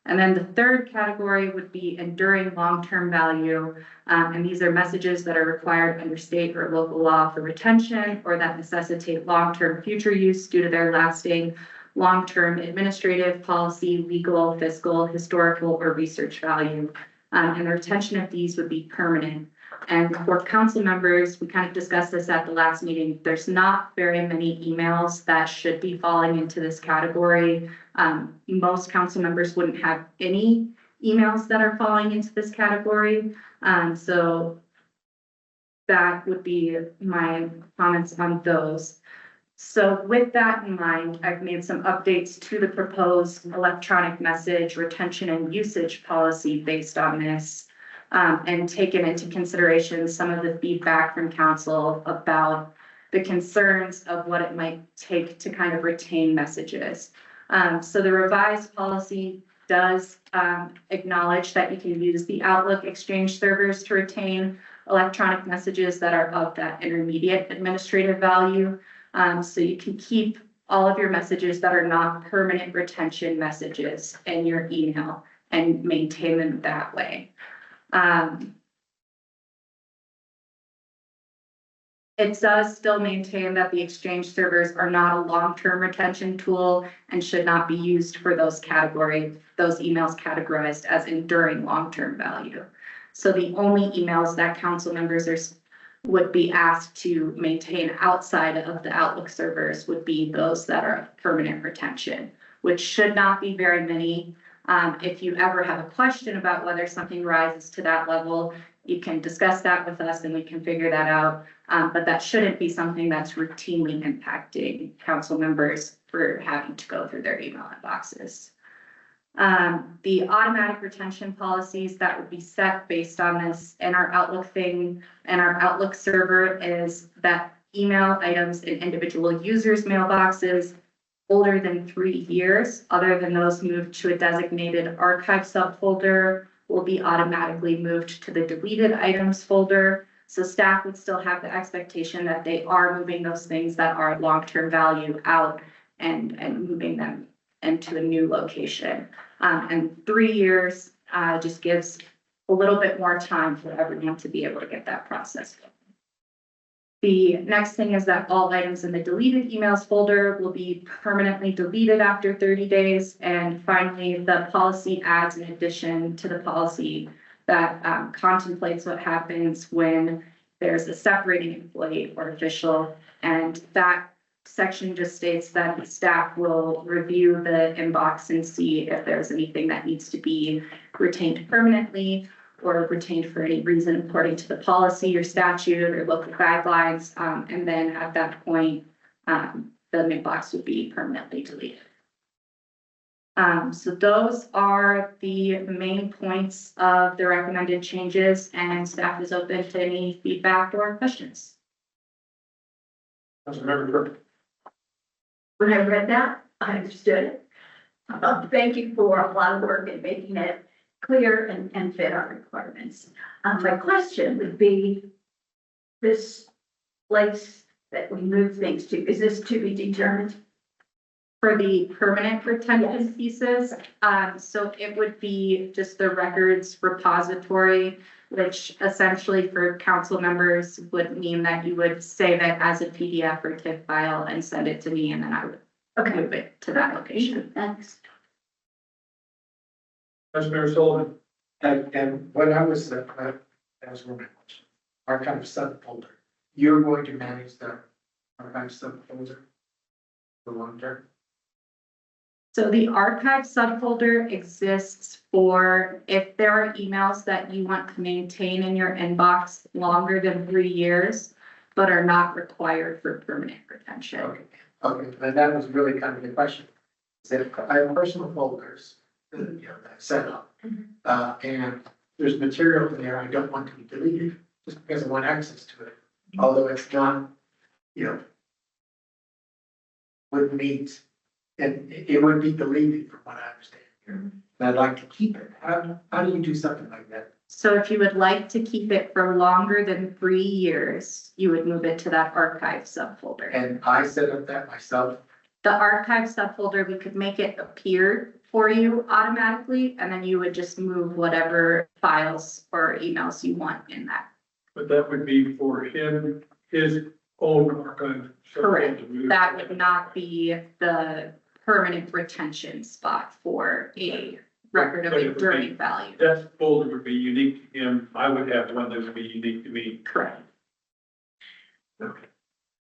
And then the third category would be enduring long-term value, and these are messages that are required under state or local law for retention or that necessitate long-term future use due to their lasting long-term administrative, policy, legal, fiscal, historical, or research value. And the retention of these would be permanent. And for council members, we kind of discussed this at the last meeting. There's not very many emails that should be falling into this category. Most council members wouldn't have any emails that are falling into this category. So that would be my comments on those. So with that in mind, I've made some updates to the proposed electronic message retention and usage policy based on this, and taken into consideration some of the feedback from council about the concerns of what it might take to kind of retain messages. So the revised policy does acknowledge that you can use the Outlook Exchange servers to retain electronic messages that are of that intermediate administrative value. So you can keep all of your messages that are not permanent retention messages in your email and maintain them that way. It does still maintain that the Exchange servers are not a long-term retention tool and should not be used for those emails categorized as enduring long-term value. So the only emails that council members would be asked to maintain outside of the Outlook servers would be those that are permanent retention, which should not be very many. If you ever have a question about whether something rises to that level, you can discuss that with us and we can figure that out. But that shouldn't be something that's routinely impacting council members for having to go through their email inboxes. The automatic retention policies that would be set based on this in our Outlook thing and our Outlook server is that email items in individual users' mailboxes older than 3 years, other than those moved to a designated archive subfolder, will be automatically moved to the deleted items folder. So staff would still have the expectation that they are moving those things that are long-term value out and moving them into a new location. And 3 years just gives a little bit more time for everyone to be able to get that process going. The next thing is that all items in the deleted emails folder will be permanently deleted after 30 days. And finally, the policy adds an addition to the policy that contemplates what happens when there's a separating employee or official. And that section just states that the staff will review the inbox and see if there's anything that needs to be retained permanently or retained for any reason according to the policy or statute or local guidelines. And then at that point, the inbox would be permanently deleted. So those are the main points of the recommended changes, and staff is open to any feedback or questions. Councilmember Burke. When I read that, I understood it. Thank you for a lot of work in making it clear and fit our requirements. My question would be, this place that we move things to, is this to be determined? For the permanent retention pieces, so it would be just the records repository, which essentially for council members would mean that you would save it as a PDF or TIFF file and send it to me, and then I would move it to that location. Thanks. Councilmember Sullivan. And when I was, that was one of my questions, archive subfolder, you're going to manage the archive subfolder for long term? So the archive subfolder exists for if there are emails that you want to maintain in your inbox longer than 3 years, but are not required for permanent retention. Okay, and that was really kind of the question. Is that I have personal folders, that I set up, and there's material in there I don't want to be deleted just because I want access to it, although it's not, would meet. And it would be deleted from what I understand here. And I'd like to keep it. How do you do something like that? So if you would like to keep it for longer than 3 years, you would move it to that archive subfolder. And I set up that myself. The archive subfolder, we could make it appear for you automatically, and then you would just move whatever files or emails you want in that. But that would be for him, his own archive. Correct. That would not be the permanent retention spot for a record of But it would be- enduring value. That folder would be unique to him. I would have one that would be unique to me. Correct. Okay.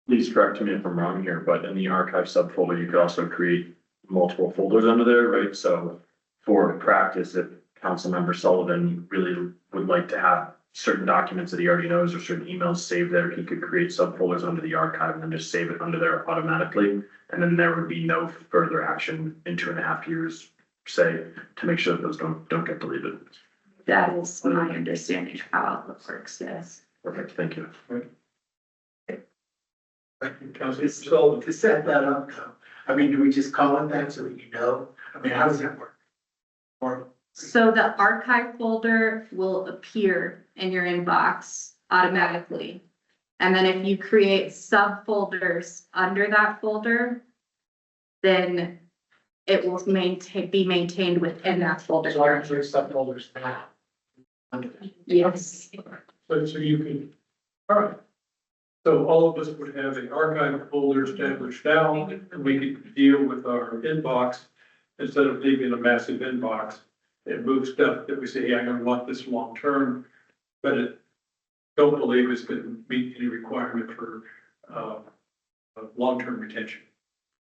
Please correct me if I'm wrong here, but in the archive subfolder, you could also create multiple folders under there, right? So for practice, if Councilmember Sullivan really would like to have certain documents that he already knows or certain emails saved there, he could create subfolders under the archive and then just save it under there automatically. And then there would be no further action in 2.5 years, say, to make sure that those don't get deleted. That is my understanding of how it works, yes. Perfect, thank you. Councilmember Sullivan. To set that up though, I mean, do we just call it that so that you know? I mean, how does that work? Or So the archive folder will appear in your inbox automatically. And then if you create subfolders under that folder, then it will be maintained within that folder. so I create subfolders now. Under that. Yes, So you can, all right. So all of us would have an archive folder established now, and we could deal with our inbox instead of leaving a massive inbox. And move stuff that we say, hey, I'm gonna want this long term, but it don't believe it's gonna meet any requirement for, long-term retention.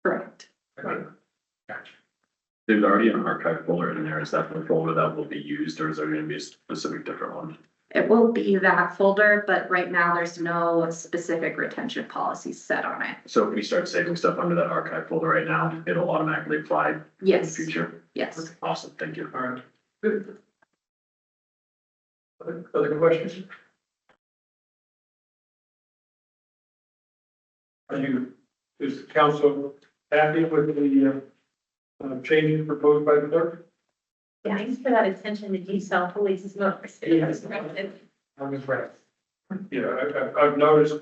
correct. There's already an archive folder in there. Is that the folder that will be used, or is there gonna be a specific different one? It will be that folder, but right now there's no specific retention policy set on it. So if we start saving stuff under that archive folder right now, it'll automatically apply in the Yes, future? yes. Awesome, thank you. All right. Good. Other questions? Is the council happy with the, changes proposed by the clerk? Thanks for that attention to detail, police is more. I'm impressed. Yeah, I've noticed,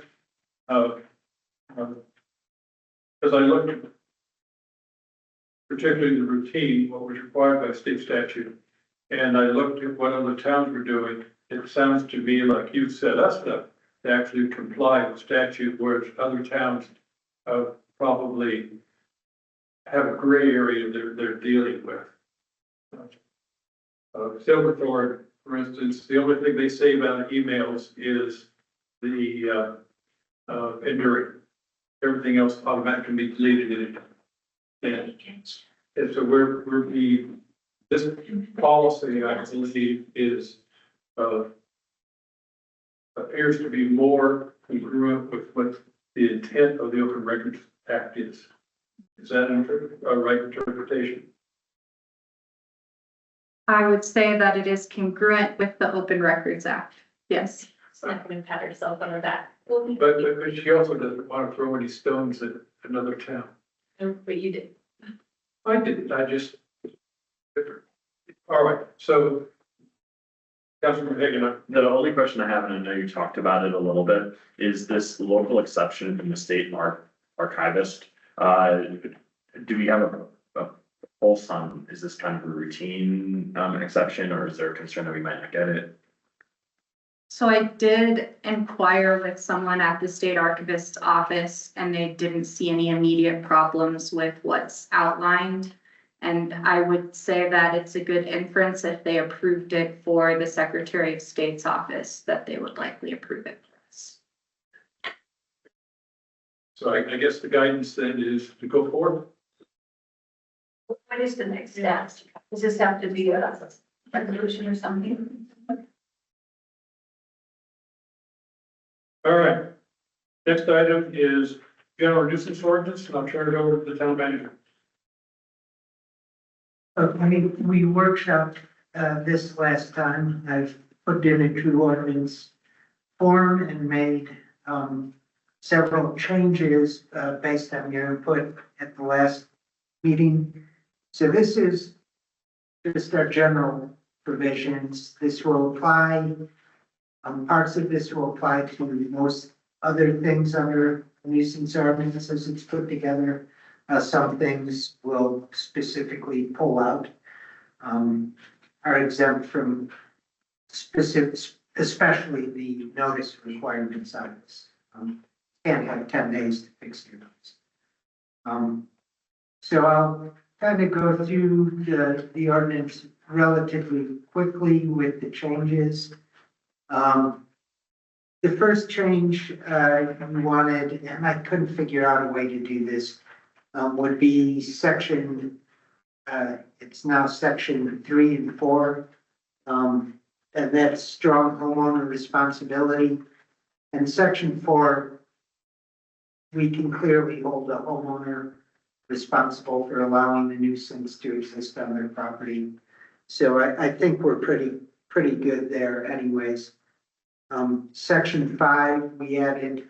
as I looked at particularly the routine, what was required by state statute, and I looked at what other towns were doing, it sounds to me like you set us up to actually comply with statute, whereas other towns, probably have a gray area they're dealing with. Silverthorne, for instance, the only thing they save out of emails is the, enduring. Everything else automatically be deleted in it. And so this policy, I believe, is, appears to be more congruent with what the intent of the Open Records Act is. Is that a right interpretation? I would say that it is congruent with the Open Records Act. Yes. She's not gonna pat herself on her back. But she also doesn't want to throw any stones at another town. But you did. I didn't, I just. All right, so. Councilman Hagan, The only question I have, and I know you talked about it a little bit, is this local exception from the state archivist. Do we have a pulse on, is this kind of a routine exception, or is there a concern that we might not get it? So I did inquire with someone at the state archivist's office and they didn't see any immediate problems with what's outlined. And I would say that it's a good inference if they approved it for the Secretary of State's office, that they would likely approve it for us. so I guess the guidance then is to go forward. What is the next step? Does this have to be a resolution or something? All right. Next item is general nuisance ordinance, and I'll turn it over to the town manager. We workshopped, this last time. I've put in a true ordinance form and made, several changes, based on your input at the last meeting. So this is just our general provisions. This will apply, parts of this will apply to most other things under nuisance ordinance as it's put together. Some things will specifically pull out, are exempt from specific, especially the notice requirements on this. Can't have 10 days to fix your notice. So I'll kind of go through the ordinance relatively quickly with the changes. The first change we wanted, and I couldn't figure out a way to do this, would be section, it's now section 3 and 4. And that's strong homeowner responsibility. And section 4, we can clearly hold a homeowner responsible for allowing the nuisance to exist on their property. So I think we're pretty good there anyways. Section 5, we added,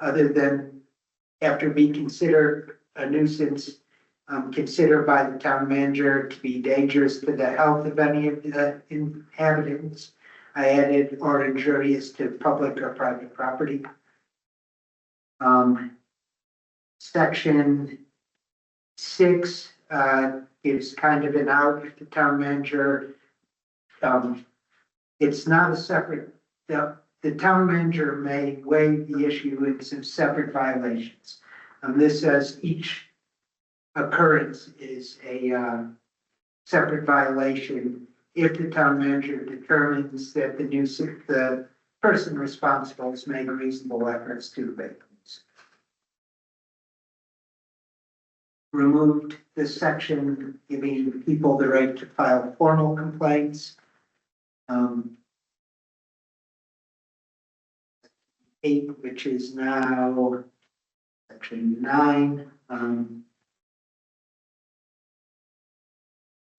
other than after we consider a nuisance, considered by the town manager to be dangerous to the health of any of the inhabitants. I added or injurious to public or private property. Section 6, gives kind of an out if the town manager, it's not a separate, the town manager may waive the issuance of separate violations. This says each occurrence is a separate violation if the town manager determines that the person responsible has made reasonable efforts to abate these. Removed this section giving people the right to file formal complaints. 8, which is now section 9.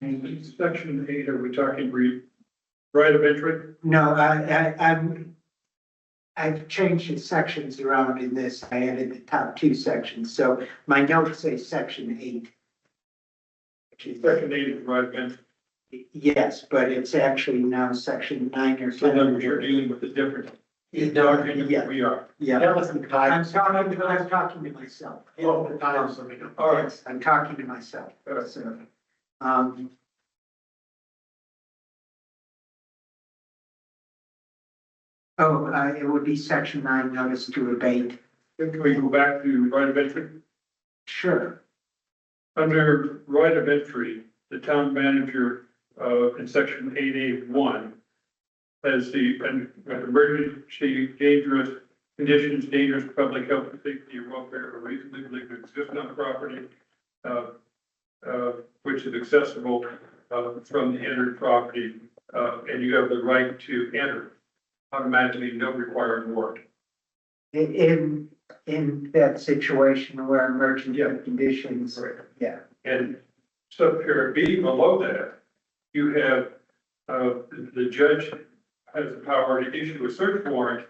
In section 8, are we talking right of entry? No, I've changed the sections around in this. I added the top 2 sections. So my notes say section 8. Which is, Section 8 is right of entry. yes, but it's actually now section 9 or So then 10. we're dealing with the different. Yeah. We are. Yeah, That was the I'm time. talking to myself. Oh, the time, so we know. All right. Yes, I'm talking to myself. So, it would be section 9, notice to abate. Can we go back to right of entry? Sure. Under right of entry, the town manager, in section 8A1 has the emergency dangerous conditions, dangerous to public health and safety or welfare or reasonably believed to exist on the property, which is accessible, from the entered property, and you have the right to enter automatically, no required warrant. In that situation where emergency Yeah. conditions, yeah. And subparagraph B below that, you have, the judge has the power to issue a search warrant,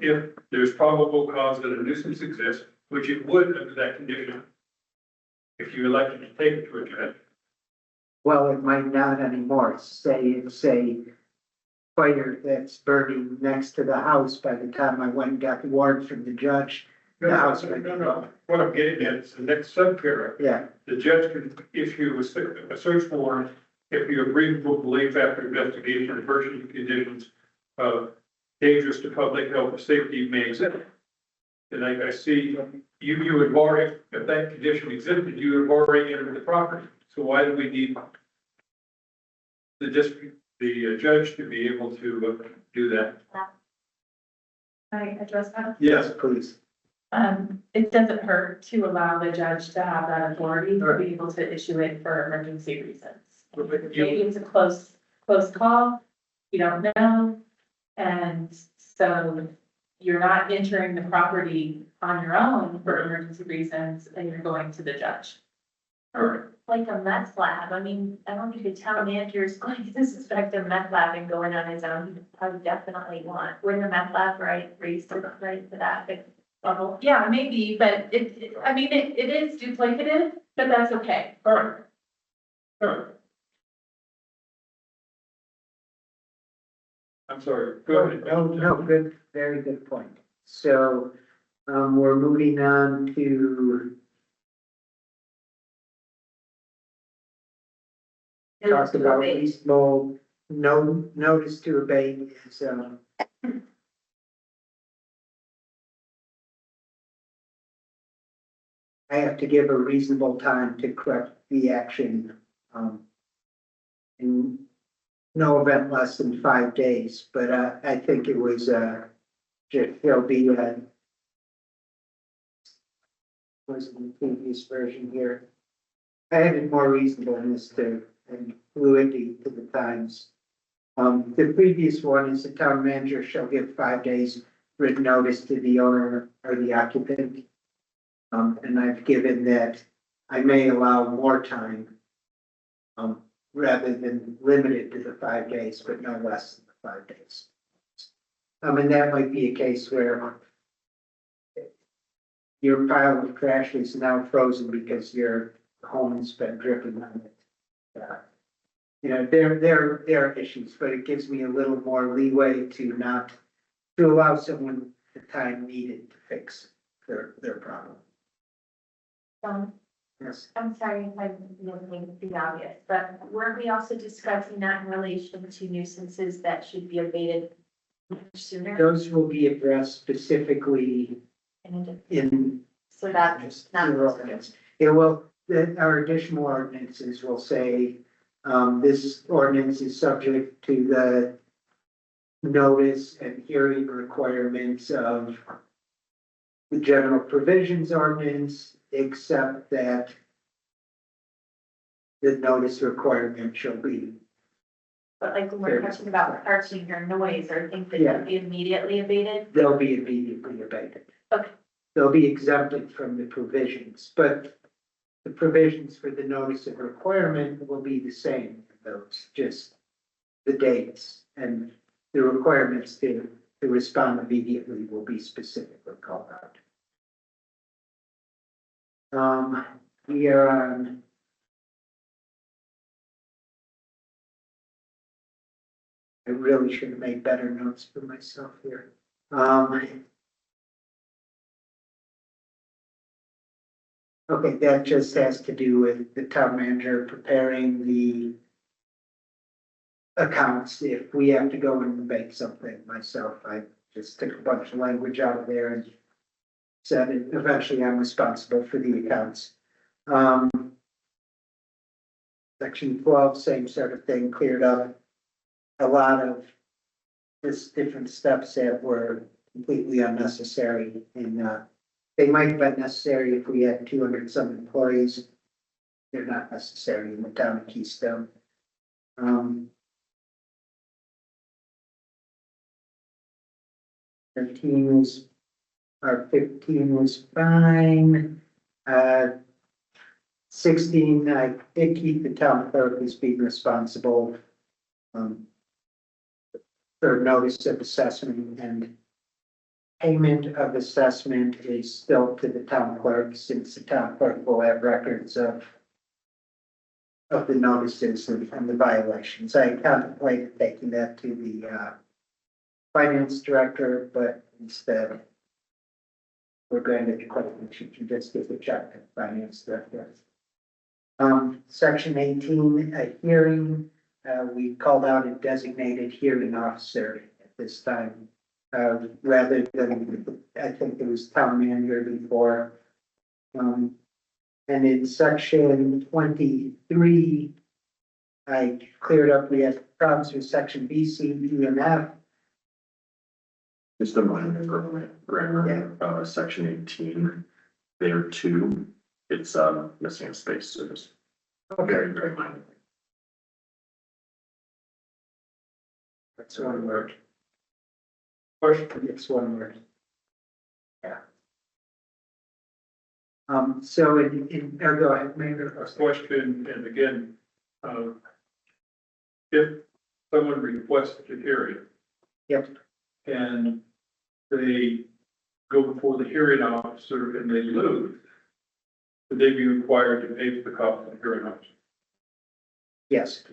if there's probable cause that a nuisance exists, which it would under that condition, if you elected to take it to a judge. Well, it might not anymore. Say it's a fire that's burning next to the house. By the time I went and got the warrant from the judge, the house might be. No. What I'm getting at is the next subparagraph. Yeah, The judge can issue a search warrant if you have reasonable belief after investigation of emergency conditions, dangerous to public health or safety may exist. And I see you would already, if that condition existed, you would have already entered the property. So why do we need the judge to be able to do that? Can I address that? yes, please. It doesn't hurt to allow the judge to have that authority to be able to issue it for emergency reasons. Maybe it's a close call, you don't know. And so you're not entering the property on your own for emergency reasons and you're going to the judge. All right. Like a meth lab, I mean, I don't think the town manager is going to suspect a meth lab and going on his own. I would definitely want, wouldn't a meth lab raise the right to that big level? Yeah, maybe, but it is duplicative, but that's okay. All right. All right. I'm sorry, go ahead. No, good, very good point. So, we're moving on to talk about reasonable, notice to abate is, I have to give a reasonable time to correct the action, in no event less than 5 days, but, I think it was, there'll be, was in the previous version here. I added more reasonableness to and fluidity to the times. The previous one is the town manager shall give 5 days written notice to the owner or the occupant. And I've given that I may allow more time, rather than limited to the 5 days, but no less than the 5 days. And that might be a case where your pile of trash is now frozen because your home has been dripping on it. You know, there are issues, but it gives me a little more leeway to not, to allow someone the time needed to fix their problem. Yes. I'm sorry if I'm making the obvious, but weren't we also discussing that in relation to nuisances that should be abated much sooner? Those will be addressed specifically in. So that's not. Your ordinance. It will, our additional ordinances will say, this ordinance is subject to the notice and hearing requirements of the general provisions ordinance, except that the notice requirement shall be. But like when we're talking about parking or noise or things that Yeah. should be immediately abated, They'll be immediately abated. Okay. They'll be exempted from the provisions, but the provisions for the notice of requirement will be the same, those, just the dates and the requirements to respond immediately will be specifically called out. We are on. I really should have made better notes for myself here. Okay, that just has to do with the town manager preparing the accounts. If we have to go and make something myself, I just took a bunch of language out of there and said eventually I'm responsible for the accounts. Section 12, same sort of thing, cleared up a lot of this different steps that were completely unnecessary, and they might have been necessary if we had 200 some employees. They're not necessary in the town of Keystone. 13 was, or 15 was fine. 16, I did keep the town clerk as being responsible for notice of assessment, and payment of assessment is still to the town clerk, since the town clerk will have records of the notices and the violations. I contemplated taking that to the finance director, but instead we're going to declare that she can just give the check to the finance director. Section 18, a hearing. We called out a designated hearing officer at this time, rather than, I think it was town manager before. And in section 23, I cleared up, we had problems with section B, C, D, and F. Just a minor grammar, section 18, there too, it's, missing a space, so just very, very minor. That's one word. Question? It's one word. Yeah. So go ahead, Mayor. A question, and again, if someone requests a hearing. Yep. And they go before the hearing officer and they lose, would they be required to pay for the cost of the hearing officer? Yes.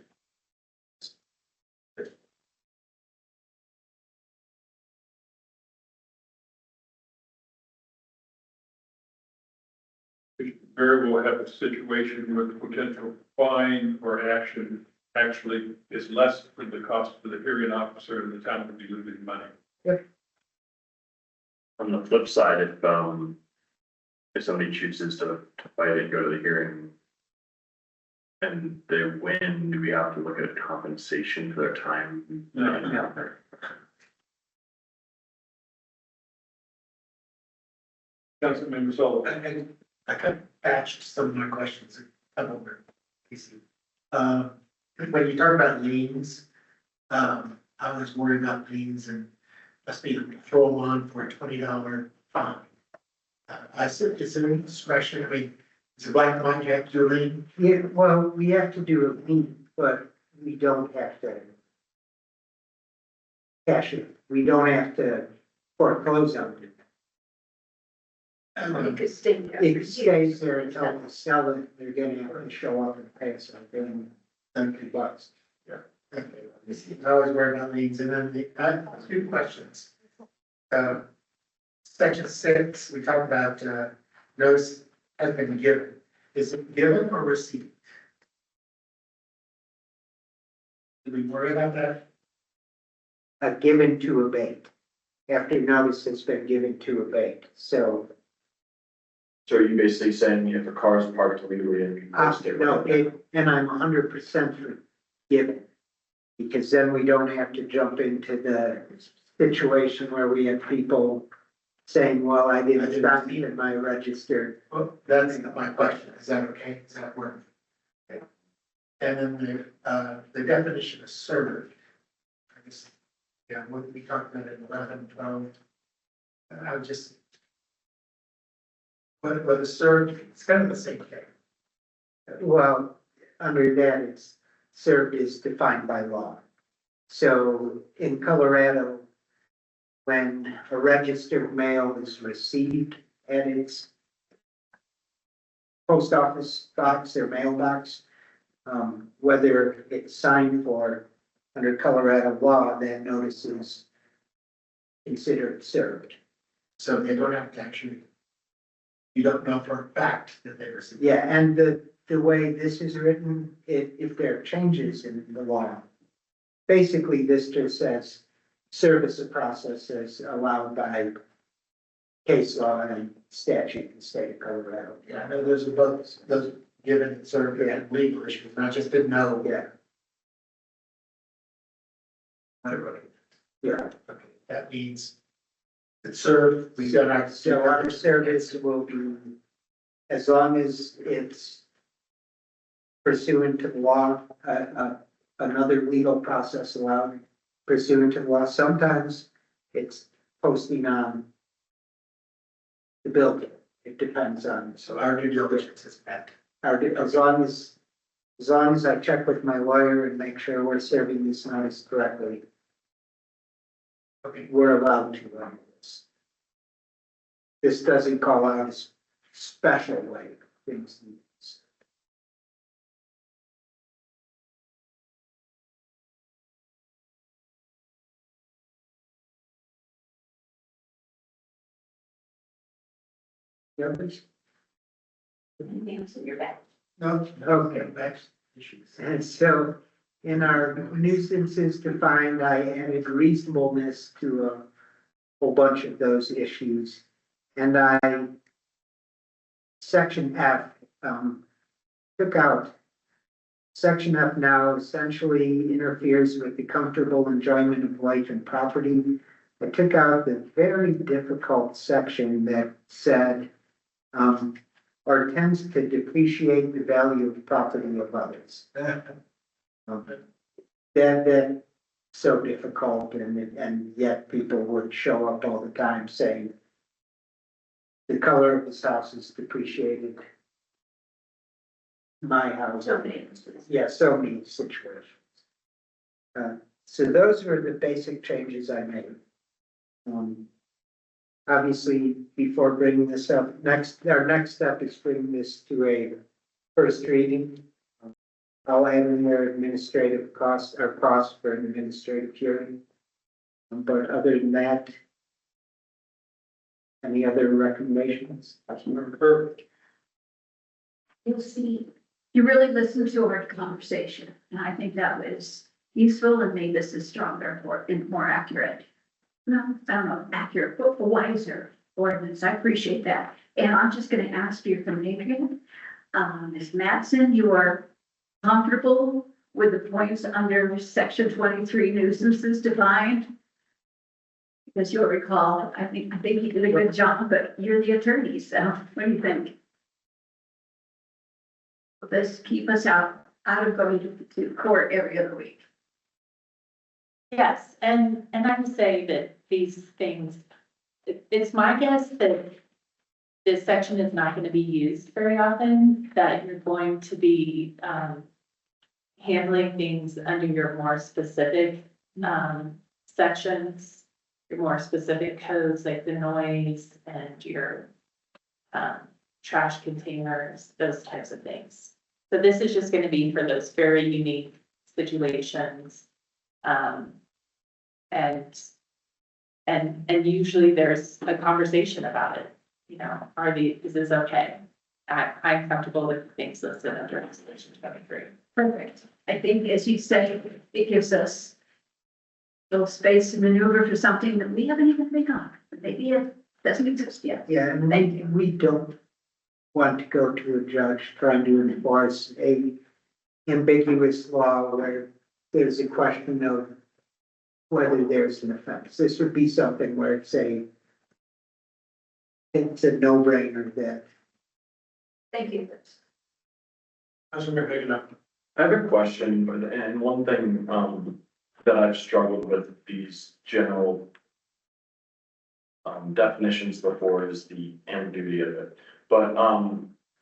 You very well have a situation where the potential fine or action actually is less than the cost for the hearing officer, and the town would be losing money. On the flip side, if somebody chooses to fight it, go to the hearing, and they win, do we have to look at compensation for their time? No. Councilmember Sullivan. I kind of patched some of my questions that come over. Casey. When you talk about liens, I was worried about liens and must be throw on for a $20 fine. I said, is there any discretion? I mean, is it black and white, you have to do a lien? Yeah, well, we have to do a lien, but we don't have to cash it. We don't have to foreclose on it. Or you could stay there for It years. stays there until they sell it, they're gonna have to show up and pay us, $30. This is always where that leads, and then I have two questions. Section 6, we talked about, notice has been given. Is it given or received? Did we worry about that? Given to abate. After notice has been given to abate, so, So are you basically saying if a car is parked illegally and you post it? no, and I'm 100% for given. Because then we don't have to jump into the situation where we have people saying, well, I didn't stop in my registered. Well, that's my question. Is that okay? Does that work? Okay. And then the definition of served. I guess, yeah, what we talked about in 11, 12. I would just. What is served, it's kind of the same thing. Well, under that, it's served is defined by law. So in Colorado, when a registered mail is received at its post office box or mailbox, whether it's signed for under Colorado law, that notice is considered served. So they don't have to actually. You don't know for a fact that they received. Yeah, and the way this is written, if there are changes in the law, basically this just says service of process as allowed by case law and statute in the state of Colorado. Yeah, I know those are both, those given and served and legal issues, not just didn't know. Yeah, I wrote it. yeah. Okay, that means it's served, we got our. So our service will be, as long as it's pursuant to the law, another legal process allowed pursuant to the law. Sometimes it's posting on the building. It depends on, So our due diligence is met. as long as I check with my lawyer and make sure we're serving this notice correctly, Okay, we're allowed to run this. This doesn't call out a special way things. Others? Anything else in your bag? no, Okay. next issues. And so in our nuisances defined, I added reasonableness to a whole bunch of those issues. And section F, took out, section F now essentially interferes with the comfortable enjoyment of life and property. I took out the very difficult section that said, or tends to depreciate the value of property of others. That so difficult and yet people would show up all the time saying the color of this house is depreciated. My house. So many instances. Yeah, so many situations. So those were the basic changes I made. Obviously, before bringing this up, our next step is bringing this to a first reading. I'll add in their administrative costs, or costs for an administrative hearing. But other than that, any other recommendations? Perfect. You'll see, you really listened to our conversation, and I think that was useful and made this a stronger and more accurate. No, I don't know, accurate, but wiser ordinance. I appreciate that. And I'm just gonna ask you from Adrian, Ms. Mattson, you are comfortable with the points under section 23 nuisances defined? Because you'll recall, I think you did a good job, but you're the attorney, so what do you think? Will this keep us out of going to court every other week? Yes, and I will say that these things, it's my guess that this section is not going to be used very often, that you're going to be handling things under your more specific sections, your more specific codes like the noise and your trash containers, those types of things. So this is just gonna be for those very unique situations. And usually there's a conversation about it, you know, is this okay? I'm comfortable with things listed under resolution 23. Perfect. I think, as you say, it gives us a little space to maneuver for something that we haven't even been on. Maybe it doesn't exist yet. Yeah, and Thank you. we don't want to go to a judge trying to enforce a ambiguous law where there's a question of whether there's an offense. This would be something where it's a no-brainer that. Thank you. Councilmember Hagan. I have a question, and one thing, that I've struggled with these general definitions before is the ambiguity of it. But,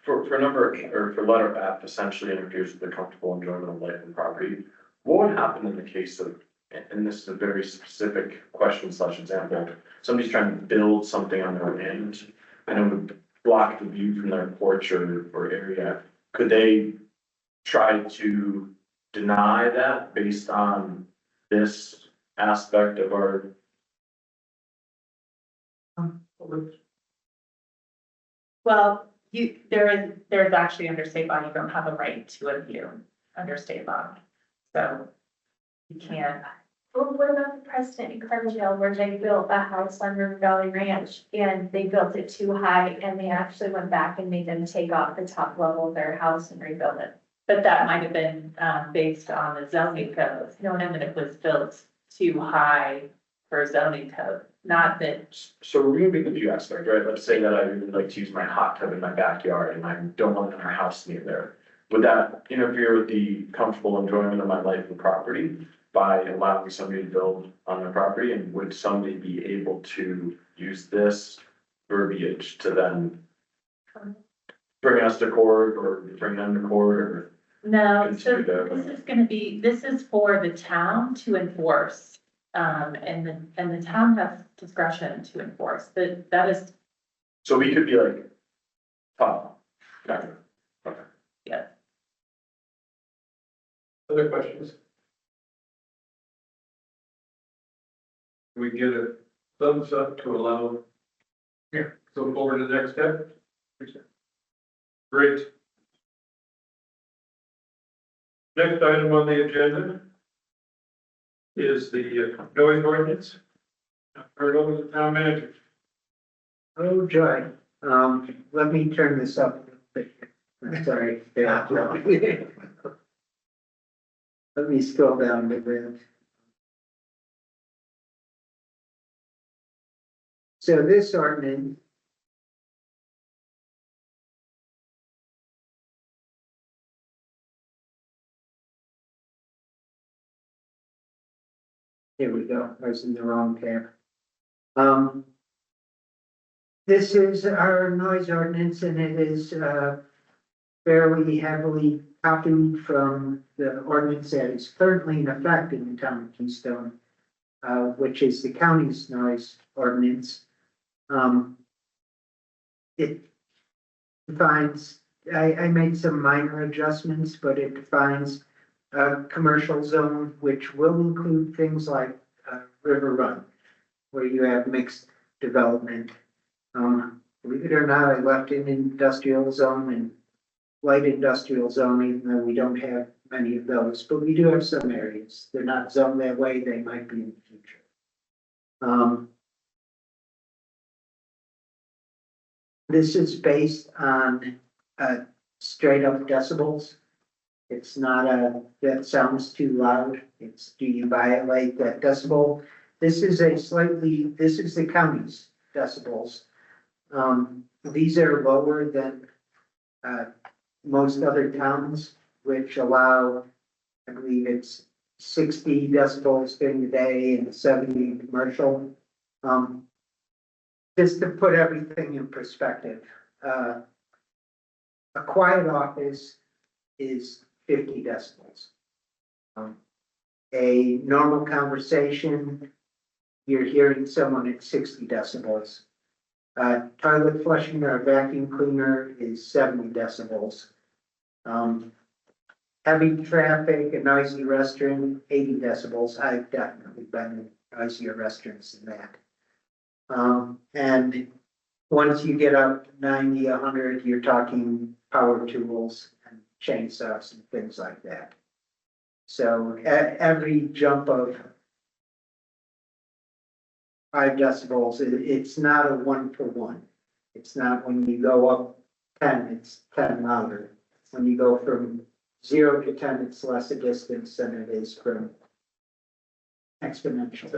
for letter F, essentially interferes with the comfortable enjoyment of life and property. What would happen in the case of, and this is a very specific question / example, somebody's trying to build something on their land and it would block the view from their porch or area. Could they try to deny that based on this aspect of our? Well, there's actually under state law, you don't have a right to a view under state law. So you can't. Well, what about the precedent in Carbondale where they built a house on River Valley Ranch and they built it too high and they actually went back and made them take off the top level of their house and rebuild it? But that might have been, based on the zoning code, and that it was built too high for zoning code, not that. So removing the view aspect, right? Let's say that I really like to use my hot tub in my backyard and I don't want our house near there. Would that interfere with the comfortable enjoyment of my life and property by allowing somebody to build on their property? And would somebody be able to use this verbiage to then bring us to court or bring them to court or? No, so this is for the town to enforce, and the town has discretion to enforce, that is, So we could be like, gotcha. Okay. yeah. Other questions? We get a thumbs up to allow, here, go forward to the next step? Great. Next item on the agenda is the noise ordinance. Turn it over to the town manager. Oh, joy. Let me turn this up a little bit. I'm sorry. Yeah. Let me scroll down a bit. So this ordinance. Here we go. I was in the wrong tab. This is our noise ordinance and it is, fairly heavily copied from the ordinance that is currently in effect in the town of Keystone, which is the county's noise ordinance. It defines, I made some minor adjustments, but it defines a commercial zone, which will include things like River Run, where you have mixed development. Believe it or not, I left in industrial zone and light industrial zone, even though we don't have many of those, but we do have some areas. They're not zoned that way, they might be in the future. This is based on straight up decibels. It's not that sounds too loud. It's, do you violate that decibel? This is the county's decibels. These are lower than most other towns, which allow, I believe it's 60 decibels during the day and 70 in commercial. Just to put everything in perspective, a quiet office is 50 decibels. A normal conversation, you're hearing someone at 60 decibels. Toilet flushing or vacuum cleaner is 70 decibels. Heavy traffic, a noisy restroom, 80 decibels. I've definitely been in noisier restaurants than that. And once you get up to 90, 100, you're talking power tools and chainsaws and things like that. So every jump of 5 decibels, it's not a 1-for-1. It's not when you go up 10, it's 10 louder. When you go from 0 to 10, it's less a distance than it is from exponential.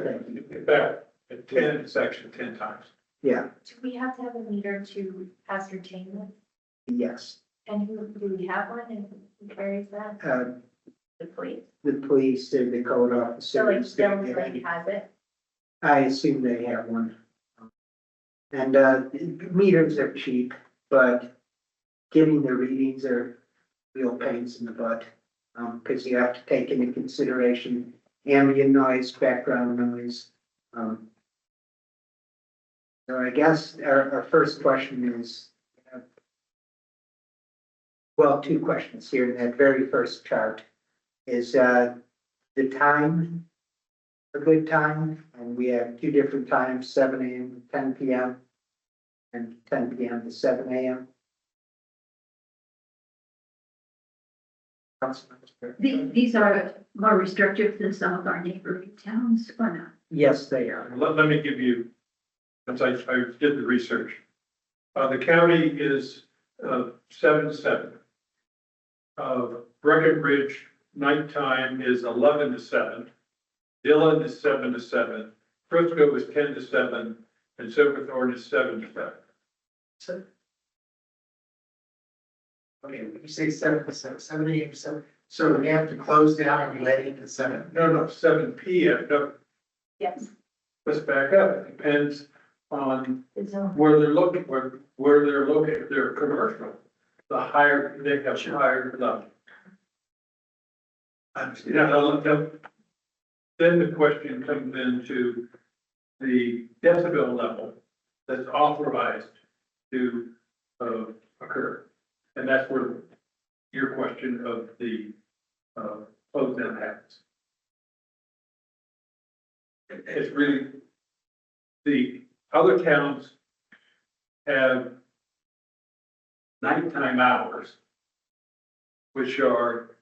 In fact, at 10, it's actually 10 times. Yeah, Do we have to have a meter to ascertain this? yes. And who, do we have one and who carries that? The police? The police, the code So like officers. Stone Lake has it? I assume they have one. And meters are cheap, but getting the readings are real pains in the butt. Because you have to take into consideration ambient noise, background noise. So I guess our first question is, well, 2 questions here in that very first chart. Is the time a good time? And we have 2 different times, 7 a.m. to 10 p.m. and 10 p.m. to 7 a.m. These are more restrictive than some of our neighboring towns, or not? Yes, they are. Let me give you, since I did the research. The county is 7 to 7. Breckenridge nighttime is 11 to 7. Dillon is 7 to 7. Frisco is 10 to 7. And Silverthorne is 7 to 7. Okay, when you say 7 to 7, 7 a.m. to 7, so we have to close down and let it to 7. No, 7 p.m. No, Yes. let's back up. It depends on The zone. where they're looking, where they're located. If they're commercial, the higher, they have higher level. Then the question comes into the decibel level that's authorized to occur. And that's where your question of the close down happens. It's really, the other towns have nighttime hours, which are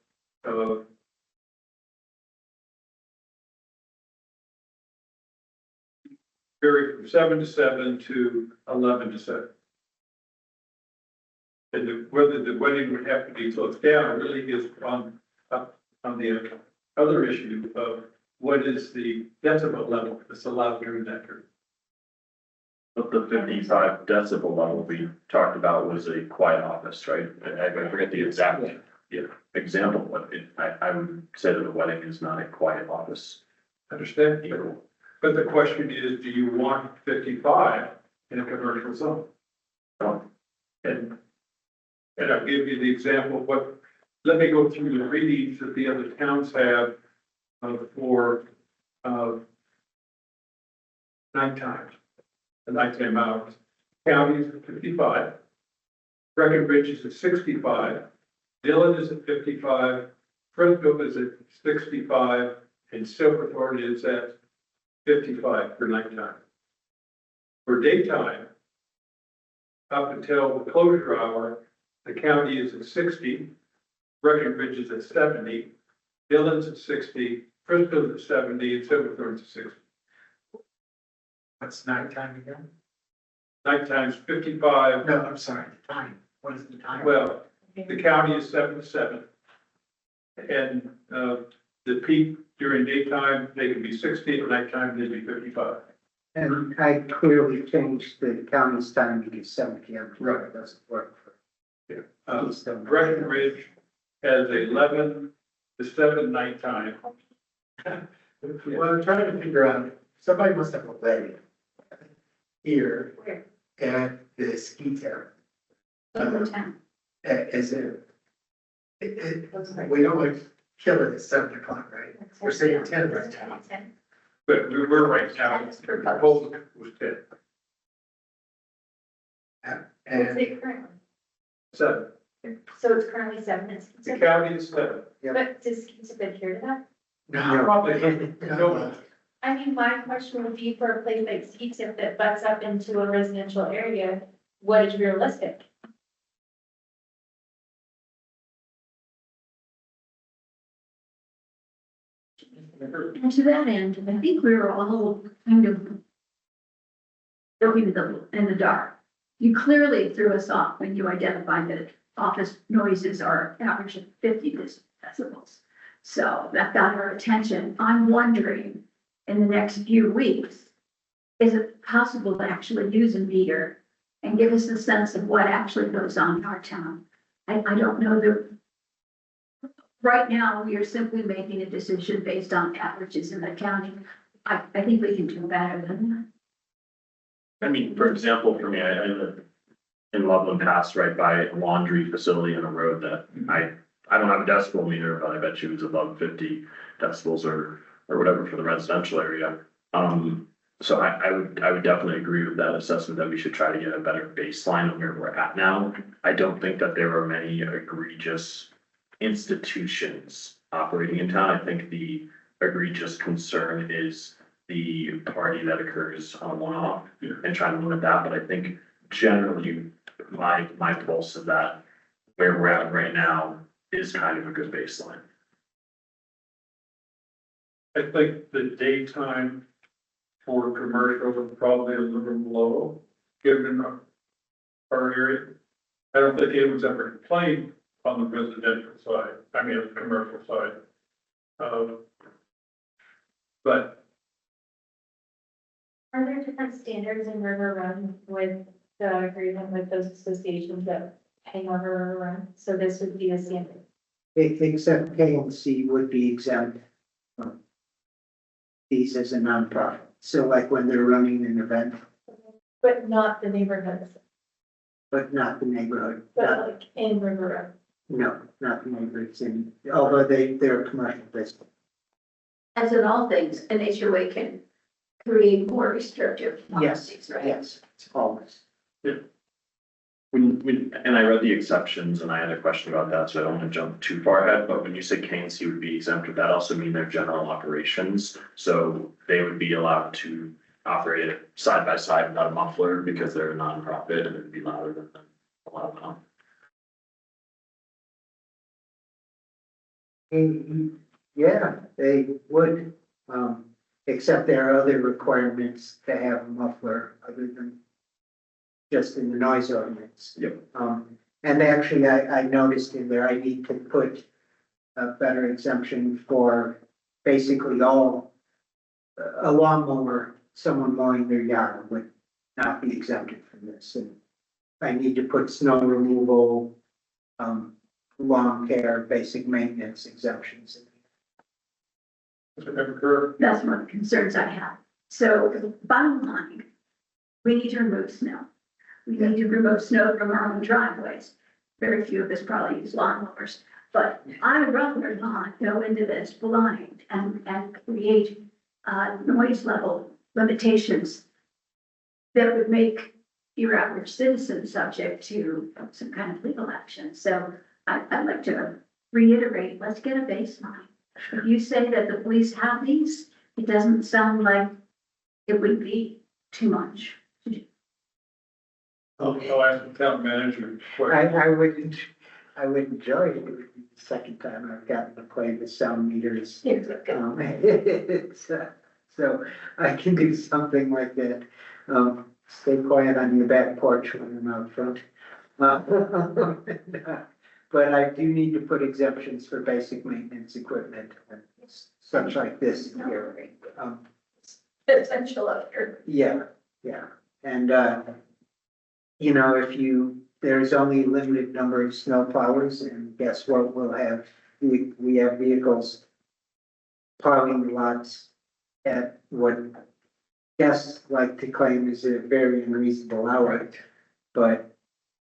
vary from 7 to 7 to 11 to 7. And whether the wedding would have to be closed down really is on the other issue of what is the decibel level that's allowed during that period. But the 55 decibel level we talked about was a quiet office, right? I forget the exact example, but I would say that a wedding is not a quiet office. Understand? But the question is, do you want 55 in a commercial zone? And I'll give you the example of let me go through the readings that the other towns have for nighttime, the nighttime hours. County is at 55, Breckenridge is at 65, Dillon is at 55, Frisco is at 65, and Silverthorne is at 55 for nighttime. For daytime, up until the closure hour, the county is at 60, Breckenridge is at 70, Dillon's at 60, Frisco's at 70, and Silverthorne's at 60. What's nighttime again? Nighttime's 55. No, I'm sorry, the time. What is the time? Well, the county is 7 to 7. And the peak during daytime, they can be 60, at nighttime, they'd be 55. And I clearly changed the county's time because 7 p.m. Right. doesn't work for Keystone. Breckenridge has 11 to 7 nighttime. Well, I'm trying to figure out, somebody must have a wedding here Where? at the ski town. In the town. As we don't like kill it at 7 o'clock, right? We're saying 10 right now. But we're right now, the proposal was 10. What's And it currently? So, So it's currently 7 instances, the county is seven. but does Keystone adhere to that? no, Probably, no, I mean, my question would be for a place like Keystone that butts up into a residential area, what is realistic? And to that end, I think we were all kind of looking in the dark. You clearly threw us off when you identified that office noises are averaging 50 decibels. So that got our attention. I'm wondering, in the next few weeks, is it possible to actually use a meter and give us a sense of what actually goes on in our town? I don't know that. Right now, we are simply making a decision based on averages in the county. I think we can do better than I mean, for example, for me, I live in Loveland Pass, right by a laundry facility on a road that I don't have a decibel meter, but I bet you it's above 50 decibels or whatever for the residential area. So I would definitely agree with that assessment that we should try to get a better baseline of where we're at now. I don't think that there are many egregious institutions operating in town. I think the egregious concern is the party that occurs on a one-off and trying to limit that. But I think generally my pulse of that, where we're at right now, is kind of a good baseline. I think the daytime for commercial is probably a little low, given our area. I don't think anyone's ever complained on the residential side, I mean, the commercial side. But Are there different standards in River Run with the agreement with those associations that hang over River Run? So this would be a standard. Except KMC would be exempt from these as a nonprofit. So like when they're running an event, But not the neighborhoods, but not the neighborhood. but like in River Run. No, not the neighborhoods in, although they're a commercial business. As in all things, an HOA can create more restrictive Yes, policies, right? yes, it's always. And I read the exceptions and I had a question about that, so I don't want to jump too far ahead, but when you say KNC would be exempt, would that also mean their general operations? So they would be allowed to operate it side by side without a muffler because they're a nonprofit and it'd be louder than a lot of them. Yeah, they would, except there are other requirements to have a muffler other than just in the noise ordinance. Yep. And actually, I noticed in there, I need to put a better exemption for basically all, a lawnmower, someone mowing their yard would not be exempted from this. And I need to put snow removal, lawn care, basic maintenance exemptions in. That's one of the concerns I have. So bottom line, we need to remove snow. We need to remove snow from our own driveways. Very few of us probably use lawnmowers, but I would rather not go into this blind and create noise level limitations that would make your average citizen subject to some kind of legal action. So I'd like to reiterate, let's get a baseline. If you say that the police have these, it doesn't sound like it would be too much. I'll ask the town manager. I would enjoy it if it would be the second time I've gotten to play with sound meters. So I can do something like that. Stay quiet on your back porch when I'm out front. But I do need to put exemptions for basic maintenance equipment and such like this here. Essential of your. Yeah. And, you know, there's only a limited number of snow plowers, and guess what, we have vehicles plowing the lots at what guests like to claim is a very unreasonable hour, but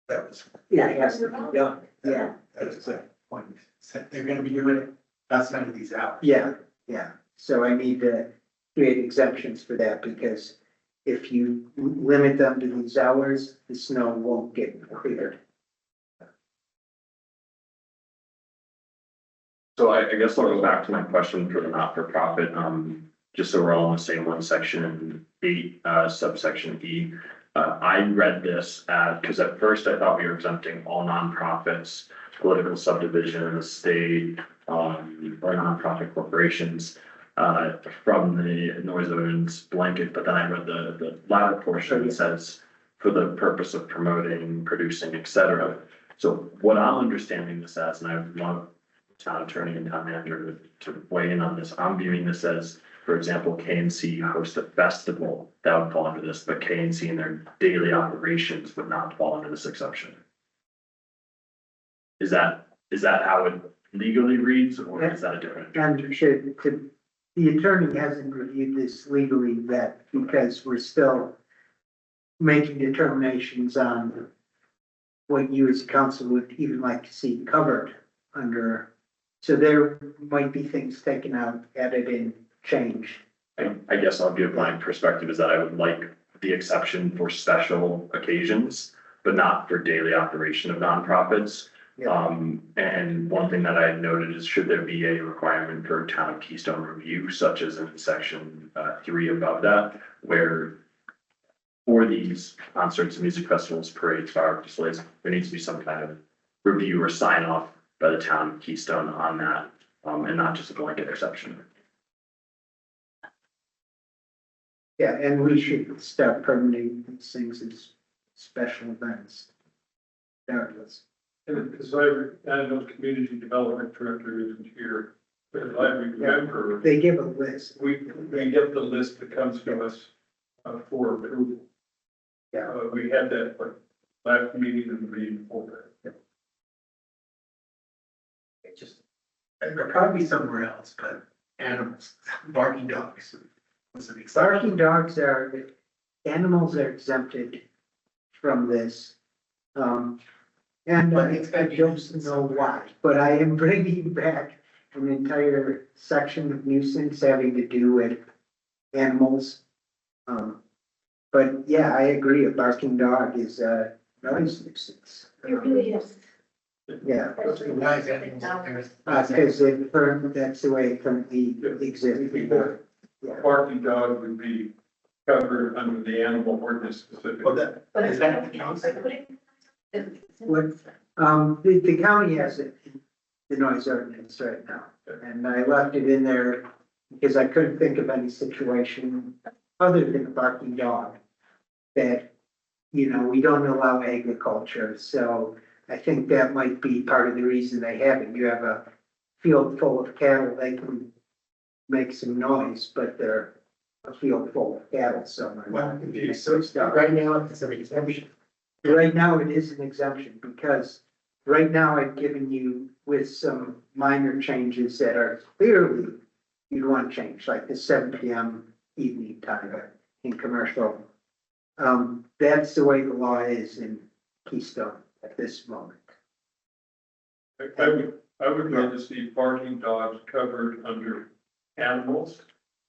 that was, it has to be done, yeah. that was the point. Said they're gonna be doing it outside of these hours. Yeah. So I need to create exemptions for that because if you limit them to these hours, the snow won't get cleared. So I guess I'll go back to my question for the not-for-profit, just so we're all in the same one, section 8, subsection E. I read this because at first I thought we were exempting all nonprofits, political subdivision in the state, or nonprofit corporations, from the noise ordinance blanket, but then I read the latter portion that says for the purpose of promoting, producing, et cetera. So what I'm understanding this as, and I would love town attorney and town manager to weigh in on this, I'm viewing this as, for example, KNC host a festival, that would fall under this, but KNC in their daily operations would not fall under this exception. Is that how it legally reads, or is that a different And interpretation? the attorney hasn't reviewed this legally yet because we're still making determinations on what you as council would even like to see covered under. So there might be things taken out, added in, changed. I guess I'll give my perspective is that I would like the exception for special occasions, but not for daily operation of nonprofits. And one thing that I noted is should there be a requirement for town of Keystone review, such as in section 3 above that, where for these concerts, music festivals, parades, fireworks displays, there needs to be some kind of review or sign off by the town of Keystone on that, and not just a blanket exception. Yeah, and we should start permitting these things as special events. Regardless. And because I know community development director isn't here, but I remember, They give a list. we get the list that comes to us for approval. Yeah. We had that like last meeting and the meeting before that. It just, it'll probably be somewhere else, but animals, barking dogs. Was an exception. Barking animals are exempted from this. And But I it's gotta be don't know why, but I am bringing back an entire section of nuisance having to do with animals. But yeah, I agree, a barking dog is a noise nuisance. It really is. Yeah, Why is animals there? because that's the way it currently exists. Yeah. Barking dog would be covered under the animal ordinance specifically. Well, is that the council? What, the county has it, in the noise ordinance right now, and I left it in there because I couldn't think of any situation other than a barking dog that, we don't allow agriculture, so I think that might be part of the reason they have it. You have a field full of cattle, they can make some noise, but they're a field full of cattle somewhere. Well, confused. So right now, it's an exemption. Right now, it is an exemption because right now I've given you with some minor changes that are clearly you'd want to change, like the 7 p.m. evening time in commercial. That's the way the law is in Keystone at this moment. I would love to see barking dogs covered under animals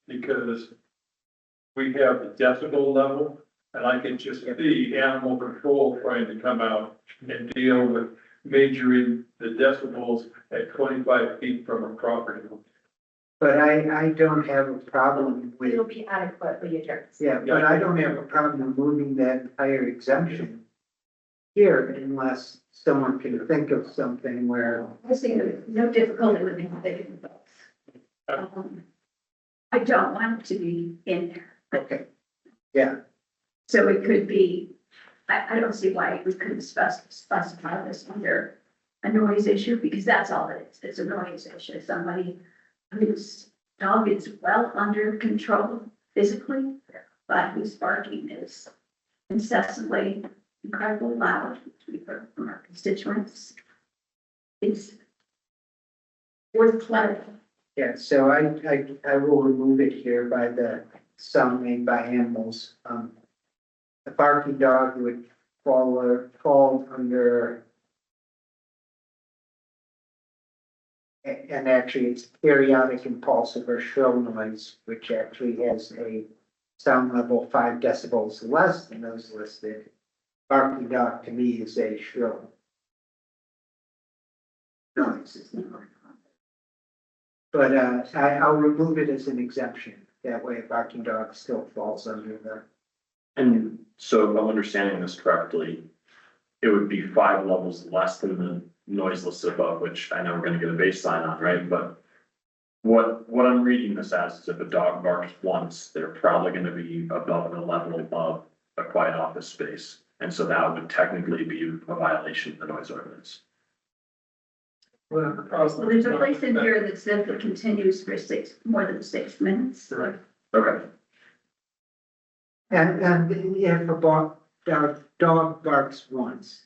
because we have the decibel level. And I can just see animal control trying to come out and deal with measuring the decibels at 25 feet from a property. But I don't have a problem with, It'll be adequately addressed. yeah, but I don't have a problem moving that entire exemption here unless someone can think of something where, I see no difficulty with thinking both. I don't want it to be in there. okay, yeah. So it could be, I don't see why we couldn't specify this under a noise issue, because that's all it is. It's a noise issue. Somebody whose dog is well under control physically, but whose barking is incessantly incredibly loud, which we've heard from our constituents. It's worth clarifying. Yeah, so I will remove it here by the sound made by animals. The barking dog would fall under. And actually it's periodic impulsive or shrill noise, which actually has a sound level 5 decibels less than those listed. Barking dog to me is a shrill noise. But, I'll remove it as an exemption. That way a barking dog still falls under the, And so if I'm understanding this correctly, it would be 5 levels less than the noise listed above, which I know we're gonna get a baseline on, right? But what I'm reading this as is if a dog barks once, they're probably gonna be above the level above a quiet office space. And so that would technically be a violation of the noise ordinance. Well, there's a place in here that says it continues for more than 6 minutes. Okay, and if a dog barks once,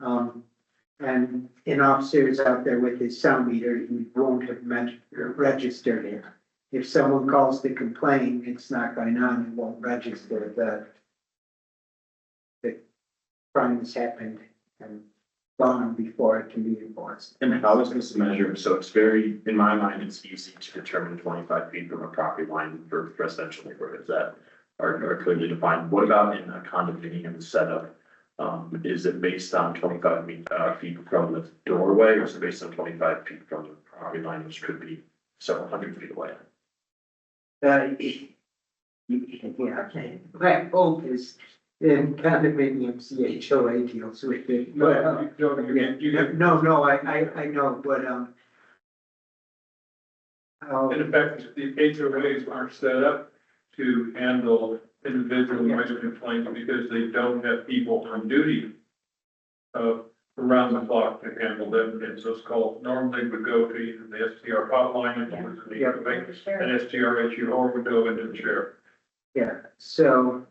and an officer's out there with his sound meter, he won't have registered it. If someone calls to complain, it's not going on, it won't register that the crime has happened and gone before it can be enforced. and how is this measured? So it's very, in my mind, it's easy to determine 25 feet from a property line for residential neighborhoods that are clearly defined. What about in a condominium setup? Is it based on 25 feet from the doorway, or is it based on 25 feet from the property line, which could be several hundred feet away? Yeah, my hope is in condominiums, the HOA deals with it. But, no, I know, but, And in fact, the HOAs aren't set up to handle individual noise complaints because they don't have people on duty around the clock to handle them. And those calls normally would go to either the STR hotline, if it was an HOA, an STR or would go into the sheriff. yeah, so.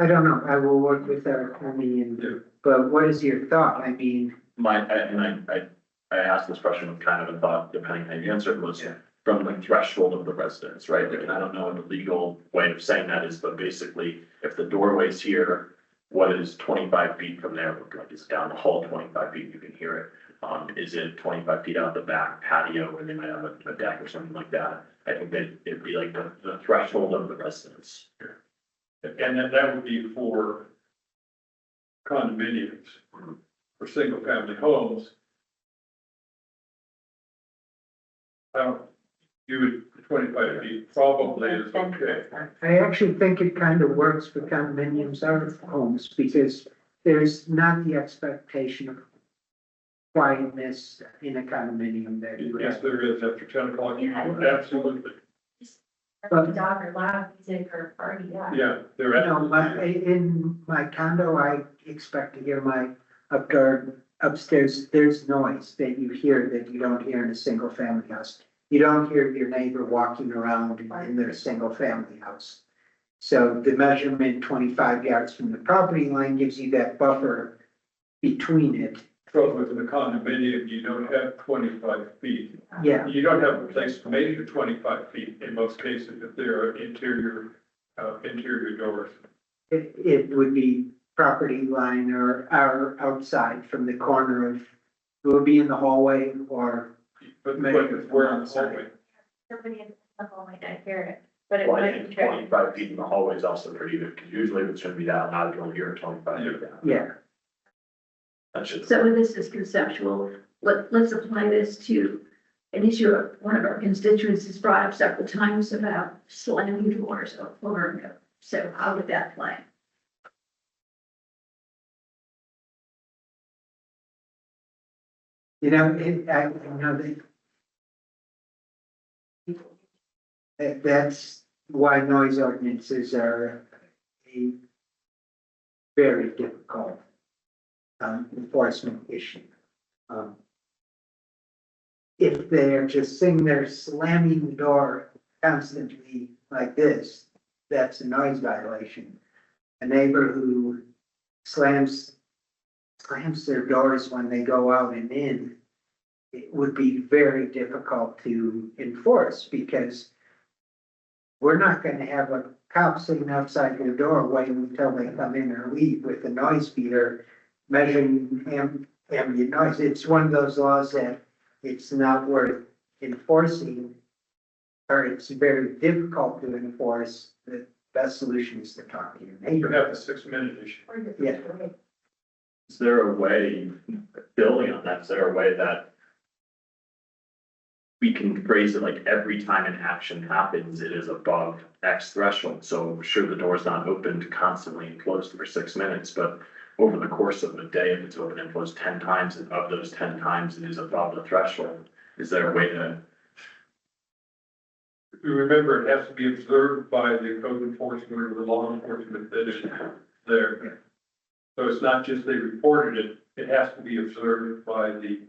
I don't know, I will work with our attorney and, but what is your thought? I mean, I asked this question with kind of a thought, depending how you answer it, was from the threshold of the residence, right? And I don't know what the legal way of saying that is, but basically, if the doorway's here, what is 25 feet from there look like? Is it down the hall 25 feet, you can hear it? Is it 25 feet out the back patio where they might have a deck or something like that? I think that it'd be like the threshold of the residence. And then that would be for condominiums, for single family homes. You would, 25 feet probably is okay. I actually think it kind of works for condominiums or homes because there's not the expectation of quietness in a condominium that you Yes, have. there is after 10 o'clock, absolutely, Dog or loud music or party, yeah. yeah, there No, in my condo, I expect to hear my upstairs, there's noise that you hear that you don't hear in a single family house. You don't hear your neighbor walking around in their single family house. So the measurement 25 yards from the property line gives you that buffer between it. But with the condominium, you don't have 25 feet. Yeah, You don't have a place to measure 25 feet in most cases if there are interior doors. it would be property line or outside from the corner of, it would be in the hallway or. But we're on the hallway. Somebody in the hall might not hear it, but it Well, I might think be true. 25 feet in the hallway is also pretty good, because usually if it's gonna be that loud, you'll hear it 25 feet down. Yeah, That should. So this is conceptual. Let's apply this to an issue one of our constituents has brought up several times about slamming doors over. So how would that play? you know, that's why noise ordinances are a very difficult enforcement issue. If they're just sitting there slamming the door constantly like this, that's a noise violation. A neighbor who slams their doors when they go out and in, it would be very difficult to enforce because we're not gonna have a cop sitting outside their door waiting until they come in or leave with a noise meter measuring ambient noise. It's one of those laws that it's not worth enforcing or it's very difficult to enforce, the best solution is to talk to your You neighbor. have the 6-minute issue. Yeah. Is there a way, building on that, is there a way that we can phrase it like every time an action happens, it is above X threshold? So sure, the door's not opened constantly and closed for 6 minutes, but over the course of a day, if it's open and closed 10 times, and of those 10 times, it is above the threshold. Is there a way to, If you remember, it has to be observed by the code enforcement or the law enforcement that is there. So it's not just they reported it, it has to be observed by the,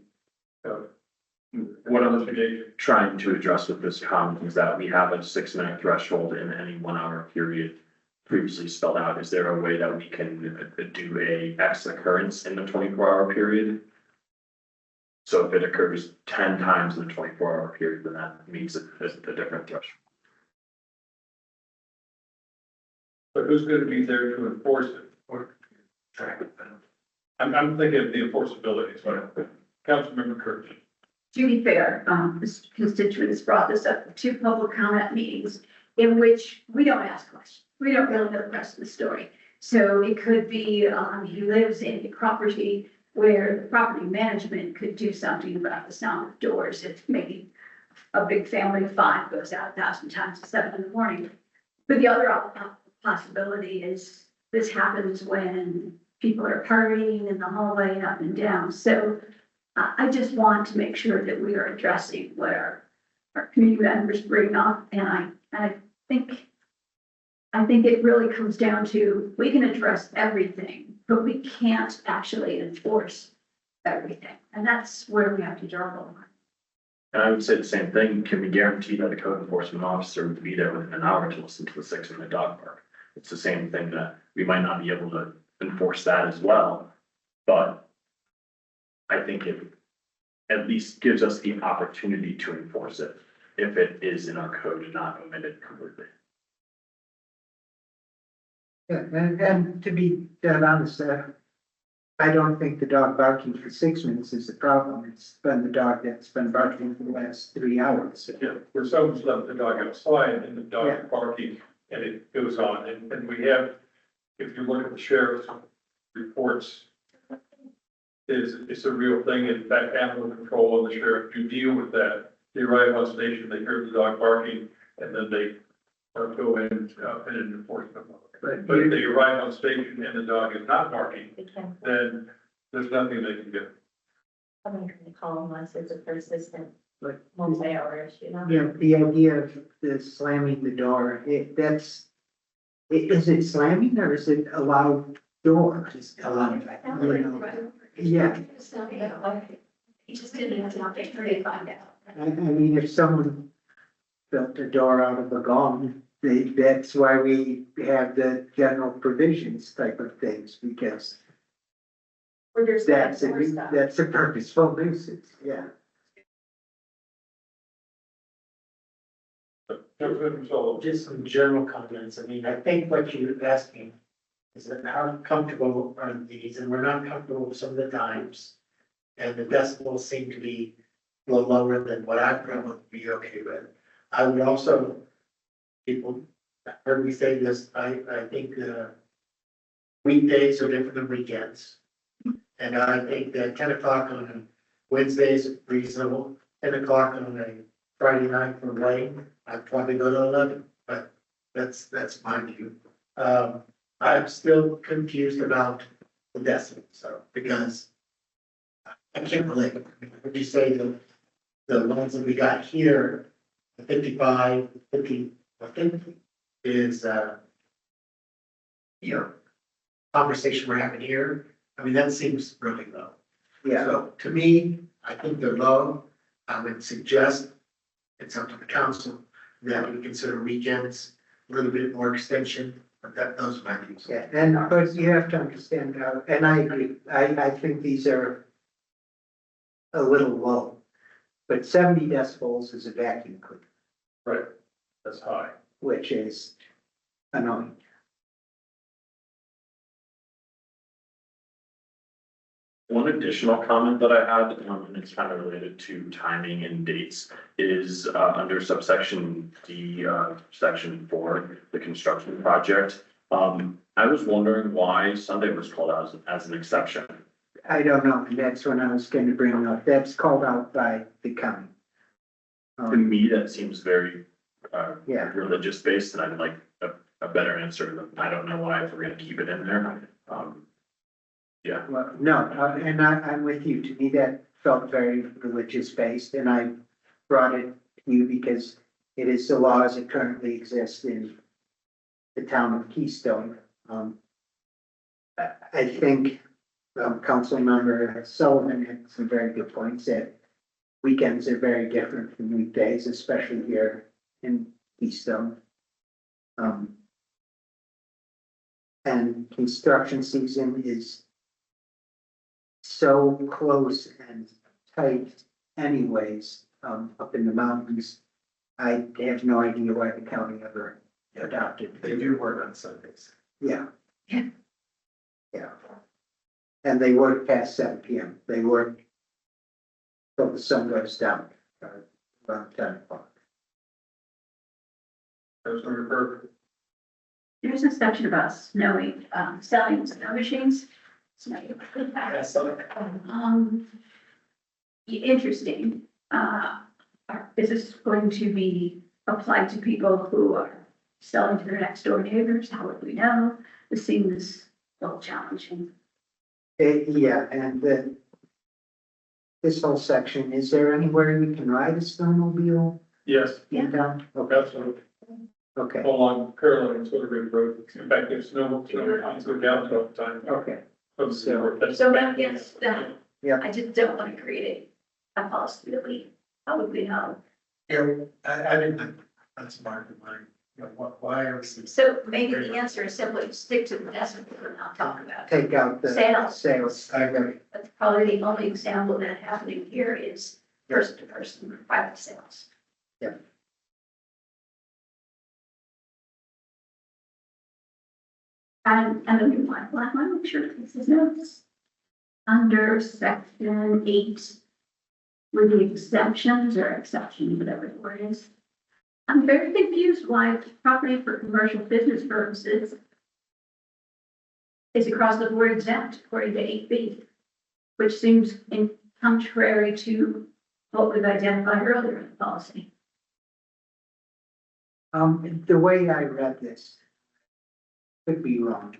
what I'm investigation. trying to address with this comment is that we have a 6-minute threshold in any 1 hour period previously spelled out. Is there a way that we can do a X occurrence in the 24-hour period? So if it occurs 10 times in the 24-hour period, then that means it's a different threshold. But who's gonna be there to enforce it or track it down? I'm thinking of the enforceability, so Councilmember Curtis. To be fair, this constituent has brought this up, 2 public comment meetings in which we don't ask questions. We don't really know the rest of the story. So it could be, he lives in a property where the property management could do something about the sound of doors. If maybe a big family of 5 goes out 1,000 times at 7 in the morning. But the other possibility is this happens when people are partying in the hallway and up and down. So I just want to make sure that we are addressing what our community members bring up. And I think it really comes down to, we can address everything, but we can't actually enforce everything. And that's where we have to draw the line. And I would say the same thing. Can we guarantee that the code enforcement officer would be there within an hour to listen to the 6-minute dog bark? It's the same thing that we might not be able to enforce that as well, but I think it at least gives us the opportunity to enforce it if it is in our code and not omitted completely. Yeah, and to be dead honest, I don't think the dog barking for 6 minutes is the problem. It's been the dog that's been barking for the last 3 hours. Yeah, where someone's left the dog outside and the dog Yeah. is barking and it goes on. And we have, if you look at the sheriff's reports, it's a real thing. In fact, animal control and the sheriff do deal with that. They arrive on station, they hear the dog barking, and then they go in and enforce them. But if they arrive on station and the dog is not barking, They can, then there's nothing they can do. I'm not gonna call unless it's a persistent, Like, multi-hour issue, you know? you know, the idea of the slamming the door, is it slamming or is it a loud door? Just a loud, you know? Yeah, He just didn't have an opportunity to find out. I mean, if someone built a door out of a gong, that's why we have the general provisions type of things, because Or there's that's more stuff. that's a purposeful nuisance, yeah. Councilmember Solo. Just some general comments. I mean, I think what you're asking is that how comfortable are these, and we're not comfortable with some of the times. And the decibels seem to be a little lower than what I probably would be okay with. I would also, people heard me say this, I think, weekdays are different than weekends. And I think that 10 o'clock on Wednesday is reasonable, 10 o'clock on a Friday night for Wayne, I'd probably go to 11, but that's my view. I'm still confused about the decibels, so, because I can't relate. Would you say the ones that we got here, the 55, 50, I think is, conversation we're having here, I mean, that seems really low. Yeah, So to me, I think they're low. I would suggest, it's up to the council, that we consider weekends, a little bit more extension, but those are my views. yeah, but you have to understand, and I agree, I think these are a little low, but 70 decibels is a vacuum cleaner, Right, that's high. which is annoying. One additional comment that I had, and it's kind of related to timing and dates, is under subsection D, section 4, the construction project. I was wondering why Sunday was called out as an exception. I don't know, and that's when I was gonna bring up, that's called out by the county. To me, that seems very Yeah. religious based, and I'd like a better answer than, I don't know why, if we're gonna keep it in there. Yeah. Well, no, and I'm with you. To me, that felt very religious based, and I brought it to you because it is the law as it currently exists in the town of Keystone. I think, Councilmember Sullivan had some very good points that weekends are very different from weekdays, especially here in Keystone. And construction season is so close and tight anyways, up in the mountains. I have no idea why the county ever adopted. They do work on Sundays. Yeah. Yeah. Yeah. And they work past 7 p.m. They work till the sun goes down, around 10 o'clock. Councilmember Burke. There's a section about snowing, selling snow machines. Interesting. Is this going to be applied to people who are selling to their next door neighbors? How would we know? This seems a little challenging. Yeah, and then this whole section, is there anywhere you can ride a snowmobile Yes, in town? Okay, absolutely. okay, Along Carolina and Sort of River Road. In fact, there's snow lines go down all the time. okay. So that gets that. Yeah. I just don't want to create a possibility. How would we know? Yeah, I didn't, that's smart of mine, you know, why are we? So maybe the answer is simply stick to the decimal and not talk about it. Take out the Sales. sales. I agree. That's probably the only example that happening here is person to person, private sales. And a new one, well, I want to make sure this is notes. Under section 8, with the exemptions or exceptions, whatever the word is. I'm very confused why property for commercial business purposes is across the board exempt according to 8B, which seems contrary to what we've identified earlier in the policy. The way I read this, could be wrong.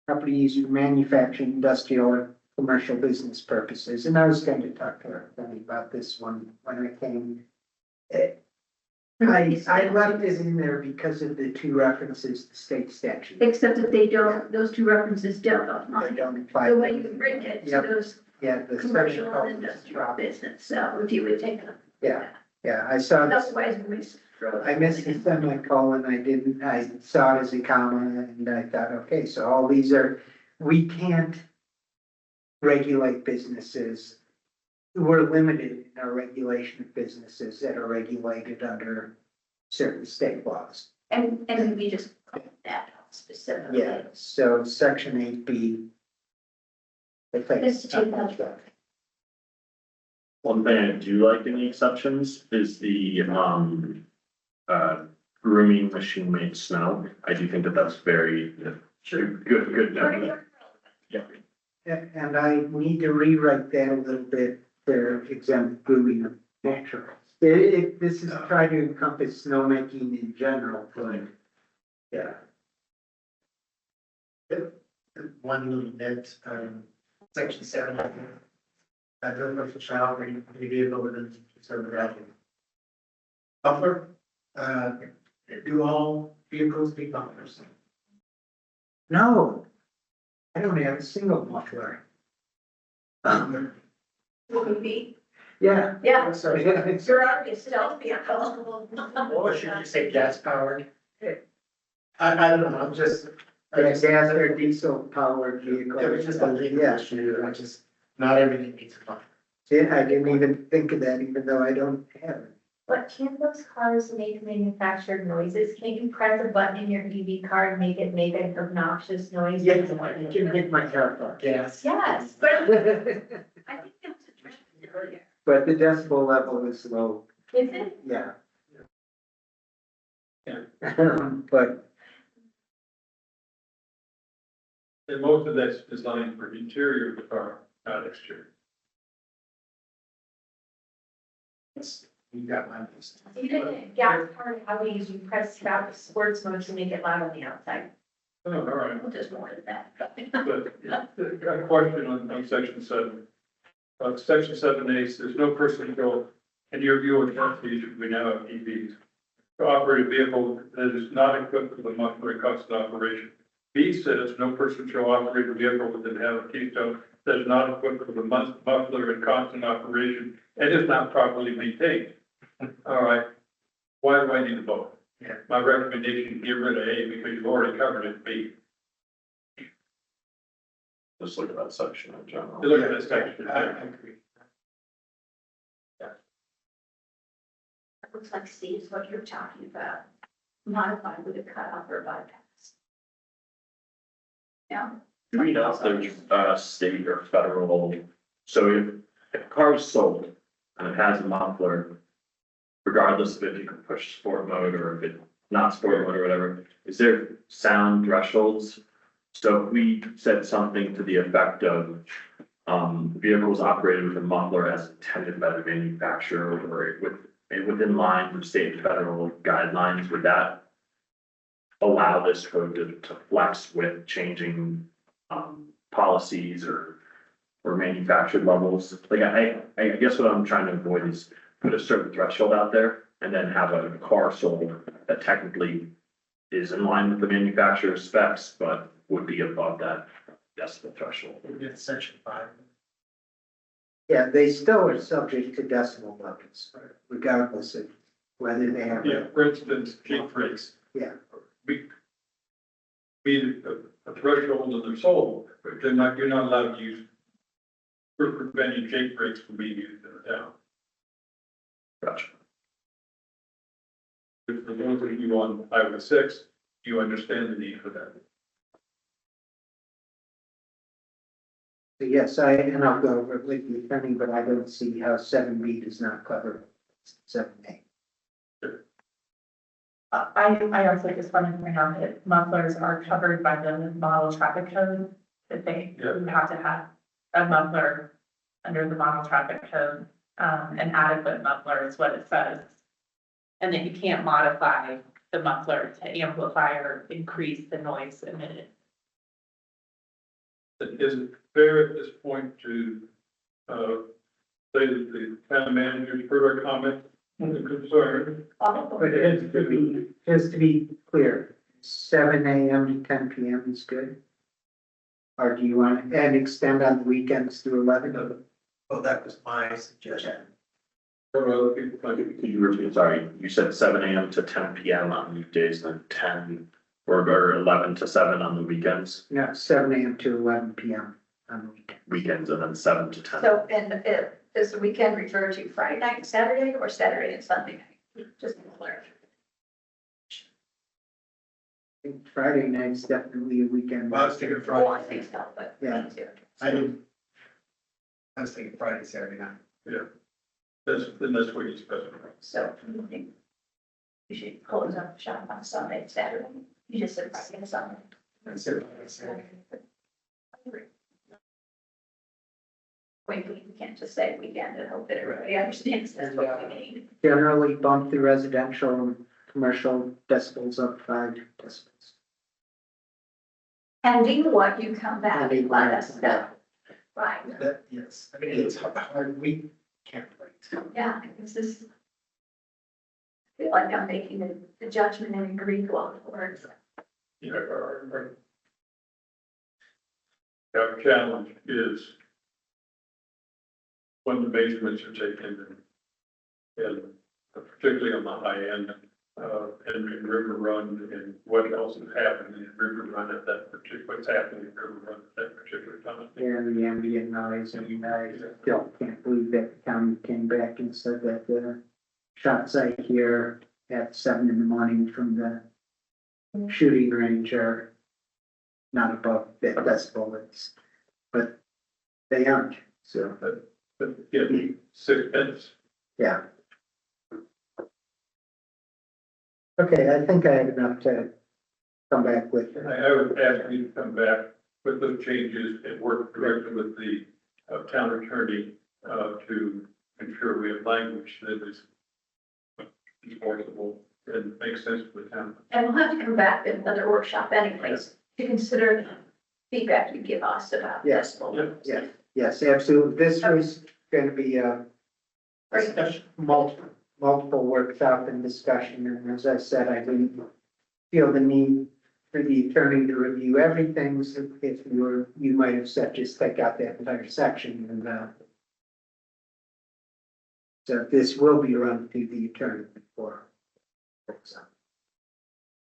Property used for manufacturing, industrial, or commercial business purposes, and I was going to talk to her about this one when I came. I left it in there because of the two references to state statute. Except that they don't, those two references don't They apply. don't apply. The way you bring it to Yep. those Yeah, the commercial special and industrial business, so if you would take it. Yeah, I saw this. Otherwise, we throw it. I missed the semicolon, I saw it as a comma, and I thought, okay, so all these are, we can't regulate businesses. We're limited in our regulation of businesses that are regulated under certain state laws. And we just call that out specifically. Yeah, so section 8B. Let's take that. One thing I do like in the exceptions is the, grooming machine made snow. I do think that that's very, good note. Yeah. And I need to rewrite that a little bit to exempt grooming of natural. This is trying to encompass snowmaking in general, but, yeah. One little bit, section 7. I don't know if the child or any vehicle within certain value. Muffler, do all vehicles need mufflers? No, I don't have a single muffler. Would be, Yeah. yeah, Sorry. garage is still vehicle. Or should you say gas powered? I don't know, I'm just. Gas or diesel powered vehicle. It was just a legal Yeah. issue, I just, not everything needs a muffler. Yeah, I didn't even think of that, even though I don't have it. But can't those cars make manufactured noises? Can't you press a button in your EV car and make an obnoxious noise? Yeah, you can hit my car, gas. Yes, but I think that's a trend area. But the decibel level is low, Is it? yeah. Yeah. But And most of that's designed for interior of the car, not exterior. You got my list. Even in gas-powered Audis, you press sports mode to make it loud on the outside. Oh, all right. Well, just more than that. But got a question on section 7. Section 7A, there's no person shall, in your view of these, we now have EVs, to operate a vehicle that is not equipped with a muffler and constant operation. B says no person shall operate a vehicle within have a Keystone that is not equipped with a muffler and constant operation and is not properly maintained. All right, why do I need a vote? Yeah. My recommendation, get rid of A because you've already covered it, B. Just look at that section in general. You look at this section I there. agree. It looks like C is what you're talking about, modified with a cutoff or bypass. Yeah. Do we know if there's, state or federal, so if a car is sold and it has a muffler, regardless of if you can push sport mode or if it's not sport mode or whatever, is there sound thresholds? So if we said something to the effect of, vehicles operated with a muffler as intended by the manufacturer or within line with state and federal guidelines, would that allow this code to flex with changing, policies or manufactured levels? Like, I guess what I'm trying to avoid is put a certain threshold out there and then have a car sold that technically is in line with the manufacturer's specs, but would be above that decibel threshold. It's section 5. yeah, they still are subject to decibel levels, regardless of whether they have. Yeah, for instance, Jeep brakes. Yeah. We meet a threshold and they're sold, but you're not allowed to use, we're preventing Jake brakes from being used in the town. Gotcha. If the ones that you on Highway 6, you understand the need for that. Yes, and I'll go over it with you, Penny, but I don't see how 7B does not cover 7A. I also just want to point out that mufflers are covered by the model traffic code, that you have to have a muffler under the model traffic code. An adequate muffler is what it says. And that you can't modify the muffler to amplify or increase the noise emitted. Is it fair at this point to, say that the town manager's further comment and concern? But just to be clear, 7 AM to 10 PM is good? Or do you want, and extend on the weekends to 11? Well, that was my suggestion. Or other people find it? Could you repeat, sorry, you said 7 AM to 10 PM on weekdays, then 10 or 11 to 7 on the weekends, No, 7 AM to 11 PM on the weekend. weekends, and then 7 to 10. So, and does the weekend refer to Friday night and Saturday or Saturday and Sunday night? Just to clarify. I think Friday night's definitely a weekend. Well, I was thinking Well, I Friday. think so, but. Yeah. me too. I was thinking Friday, Saturday night. Then that's what you specify. So you think you should close up shop on Sunday, Saturday? You just said Friday and Sunday. Consider Friday, Saturday. Wait, we can't just say weekend and hope that everybody understands that's what we mean. Generally bump the residential and commercial decibels up 5 decibels. Pending what you come back and let us know. Right, Yes, I mean, it's hard, we can't wait. yeah, this is. I feel like I'm making the judgment in Greek law words. Yeah, our challenge is when the basements are taken and particularly on the high end, and in River Run and what else is happening in River Run at that particular, what's happening in River Run at that particular time. And the ambient noise, and I still can't believe that the county came back and said that, shot site here at 7 in the morning from the shooting range are not above decibel limits, but they aren't, so, But yeah, 6 minutes. yeah. Okay, I think I have enough to come back with. I would ask you to come back with those changes and work directly with the town attorney to ensure we have language that is enforceable and makes sense for the town. And we'll have to come back at another workshop anyways, to consider feedback you give us about Yeah. decibel. Yeah, yes, absolutely. This was gonna be a multiple workshop and discussion, and as I said, I didn't feel the need for the attorney to review everything, so if you might have said, just take out that entire section, and so this will be run through the attorney before.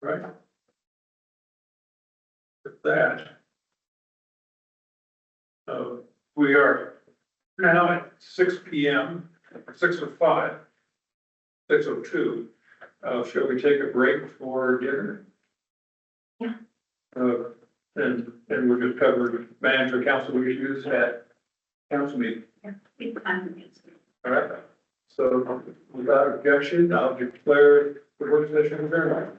Right? With that, we are now at 6 p.m., 6:05, 6:02. Shall we take a break for dinner? Yeah. And we'll just cover manager council issues at council meeting. All right, so without objection, I'll declare the work session adjourned.